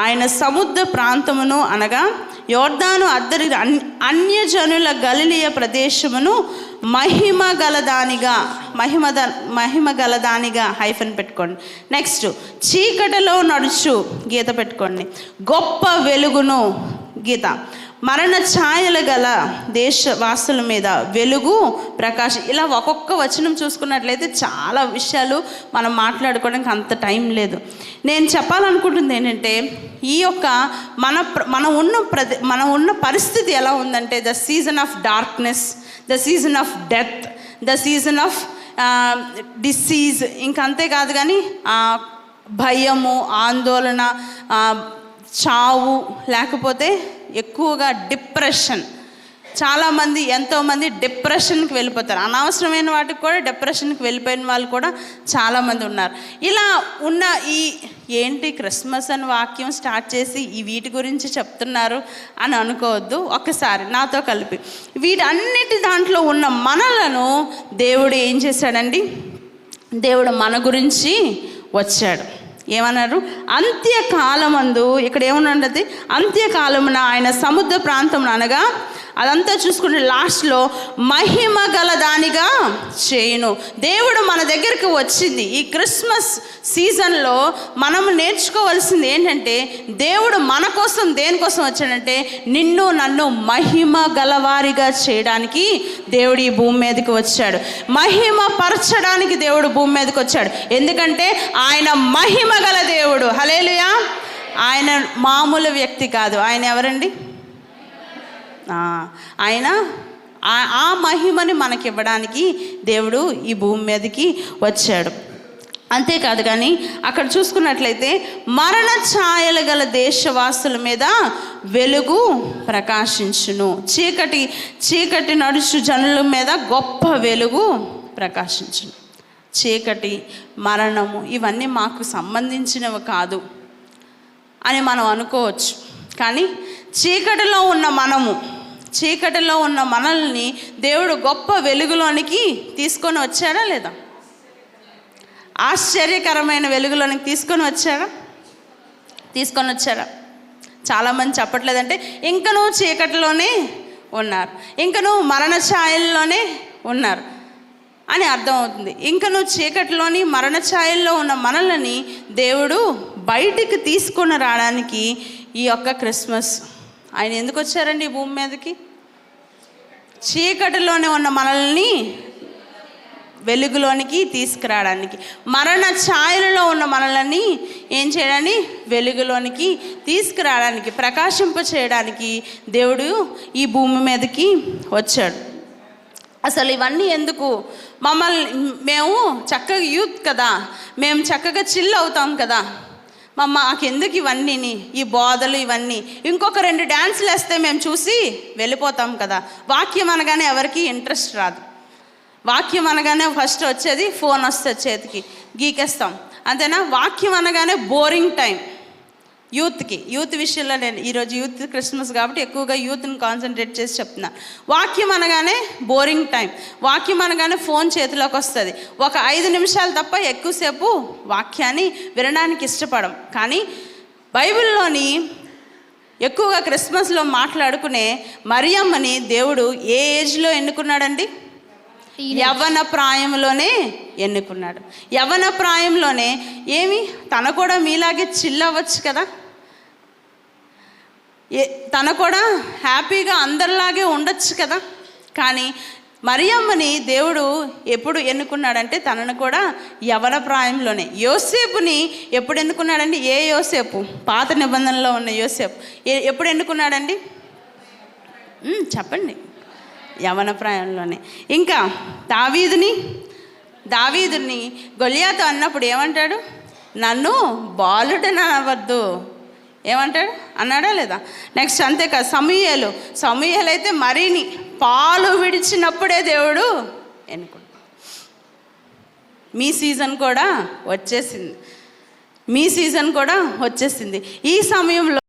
ఆయన సముద్ర ప్రాంతమును అనగా యోర్దాను అద్దరి అన్యజనుల గలిలియ ప్రదేశమును మహిమ గలదానిగా హైఫన్ పెట్టుకోండి. నెక్స్ట్ చీకటిలో నడుచు గీత పెట్టుకోండి. గొప్ప వెలుగును గీత. మరణ ఛాయలు గల దేశవాసుల మీద వెలుగు ప్రకాశం. ఇలా ఒక్కొక్క వచనం చూసుకున్నట్లయితే చాలా విషయాలు మనం మాట్లాడుకోవడానికి అంత టైం లేదు. నేను చెప్పాలనుకుంటుంది ఏంటంటే, ఈ యొక్క మనం ఉన్న పరిస్థితి ఎలా ఉందంటే, the season of darkness, the season of death, the season of disease. ఇంకంతేకాదు కానీ భయము, ఆందోళన, చావు, లేకపోతే ఎక్కువగా డిప్రెషన్. చాలామంది, ఎంతోమంది డిప్రెషన్కి వెళ్ళిపోతారు. అనవసరమైన వాటికి కూడా డిప్రెషన్కి వెళ్ళిపోయిన వాళ్ళు కూడా చాలామంది ఉన్నారు. ఇలా ఉన్న ఏంటి క్రిస్మస్ అని వాక్యం స్టార్ట్ చేసి వీటి గురించి చెప్తున్నారు అని అనుకోవద్దు. ఒక్కసారి నాతో కలిపి వీటన్నిటి దాంట్లో ఉన్న మనలను దేవుడు ఏం చేశాడండి? దేవుడు మన గురించి వచ్చాడు. ఏమన్నారు? అంత్యకాలమందు. ఇక్కడ ఏమన్నది? అంత్యకాలమున ఆయన సముద్ర ప్రాంతం అనగా అదంతా చూసుకుంటే లాస్ట్లో మహిమ గలదానిగా చేయును. దేవుడు మన దగ్గరికి వచ్చింది. ఈ క్రిస్మస్ సీజన్లో మనం నేర్చుకోవాల్సింది ఏంటంటే, దేవుడు మన కోసం దేనికోసం వచ్చాడంటే, నిన్ను నన్ను మహిమ గలవారిగా చేయడానికి దేవుడు ఈ భూమి మీదకి వచ్చాడు. మహిమ పరచడానికి దేవుడు భూమి మీదకి వచ్చాడు. ఎందుకంటే ఆయన మహిమ గల దేవుడు. హల్లెలూయా. ఆయన మామూలు వ్యక్తి కాదు. ఆయన ఎవరండి? ఆయన ఆ మహిమని మనకివ్వడానికి దేవుడు ఈ భూమి మీదకి వచ్చాడు. అంతేకాదు కానీ అక్కడ చూసుకున్నట్లయితే మరణ ఛాయలు గల దేశవాసుల మీద వెలుగు ప్రకాశించును. చీకటి నడుచు జనుల మీద గొప్ప వెలుగు ప్రకాశించును. చీకటి, మరణము ఇవన్నీ మాకు సంబంధించినవి కాదు అని మనం అనుకోవచ్చు. కానీ చీకటిలో ఉన్న మనల్ని దేవుడు గొప్ప వెలుగులోనికి తీసుకొని వచ్చాడా లేదా? ఆశ్చర్యకరమైన వెలుగులోనికి తీసుకొని వచ్చాడా? తీసుకొని వచ్చారా? చాలామంది చెప్పట్లేదంటే ఇంకనూ చీకటిలోనే ఉన్నారు, ఇంకనూ మరణ ఛాయల్లోనే ఉన్నారు అని అర్థమవుతుంది. ఇంకనూ చీకటిలోని మరణ ఛాయల్లో ఉన్న మనల్ని దేవుడు బయటికి తీసుకొని రావడానికి ఈ యొక్క క్రిస్మస్ ఆయన ఎందుకు వచ్చారండి ఈ భూమి మీదకి? చీకటిలోనే ఉన్న మనల్ని వెలుగులోనికి తీసుకురావడానికి, మరణ ఛాయలలో ఉన్న మనల్ని ఏం చేయడానికి? వెలుగులోనికి తీసుకురావడానికి, ప్రకాశింప చేయడానికి దేవుడు ఈ భూమి మీదకి వచ్చాడు. అసలు ఇవన్నీ ఎందుకు? మేము చక్కగా యూత్ కదా, మేము చక్కగా చిల్ అవుతాం కదా, మాకెందుకు ఇవన్నీ, ఈ బోధలు ఇవన్నీ? ఇంకొక 2 డ్యాన్సులు వేస్తే మేము చూసి వెళ్ళిపోతాం కదా. వాక్యం అనగానే ఎవరికి ఇంట్రెస్ట్ రాదు. వాక్యం అనగానే ఫస్ట్ వచ్చేది ఫోన్ వస్తుంది చేతికి, గీకేస్తాం అంతేనా. వాక్యం అనగానే బోరింగ్ టైం యూత్ విషయంలో. నేను ఈరోజు యూత్ క్రిస్మస్ కాబట్టి ఎక్కువగా యూత్ని కాన్సన్ట్రేట్ చేసి చెప్తున్నా. వాక్యం అనగానే బోరింగ్ టైం, వాక్యం అనగానే ఫోన్ చేతిలోకి వస్తుంది. ఒక 5 నిమిషాలు తప్ప ఎక్కువసేపు వాక్యాన్ని వినడానికి ఇష్టపడం. కానీ బైబిల్లోని ఎక్కువగా క్రిస్మస్లో మాట్లాడుకునే మరియమ్మని దేవుడు ఏ ఏజ్లో ఎన్నుకున్నాడండి? యవ్వన ప్రాయంలోనే ఎన్నుకున్నాడు. యవ్వన ప్రాయంలోనే తన కూడా మీలాగే చిల్ అవ్వచ్చు కదా, తన కూడా హ్యాపీగా అందరిలాగే ఉండొచ్చు కదా. కానీ మరియమ్మని దేవుడు ఎప్పుడు ఎన్నుకున్నాడంటే తనను కూడా యవ్వన ప్రాయంలోనే. యోసేపుని ఎప్పుడు ఎన్నుకున్నాడండి? ఏ యోసేపు? పాత నిబంధనలో ఉన్న యోసేపు ఎప్పుడు ఎన్నుకున్నాడండి? చెప్పండి. యవ్వన ప్రాయంలోనే. ఇంకా దావీదుని గొలియాతో అన్నప్పుడు ఏమంటాడు? నన్ను బాలుడని అనవద్దు ఏమంటాడు? అన్నాడా లేదా? నెక్స్ట్ అంతేకాదు సమూయేలు అయితే మరీని పాలు విడిచినప్పుడే దేవుడు ఎన్నుకుంటాడు. మీ సీజన్ కూడా వచ్చేసింది ఈ సమయంలో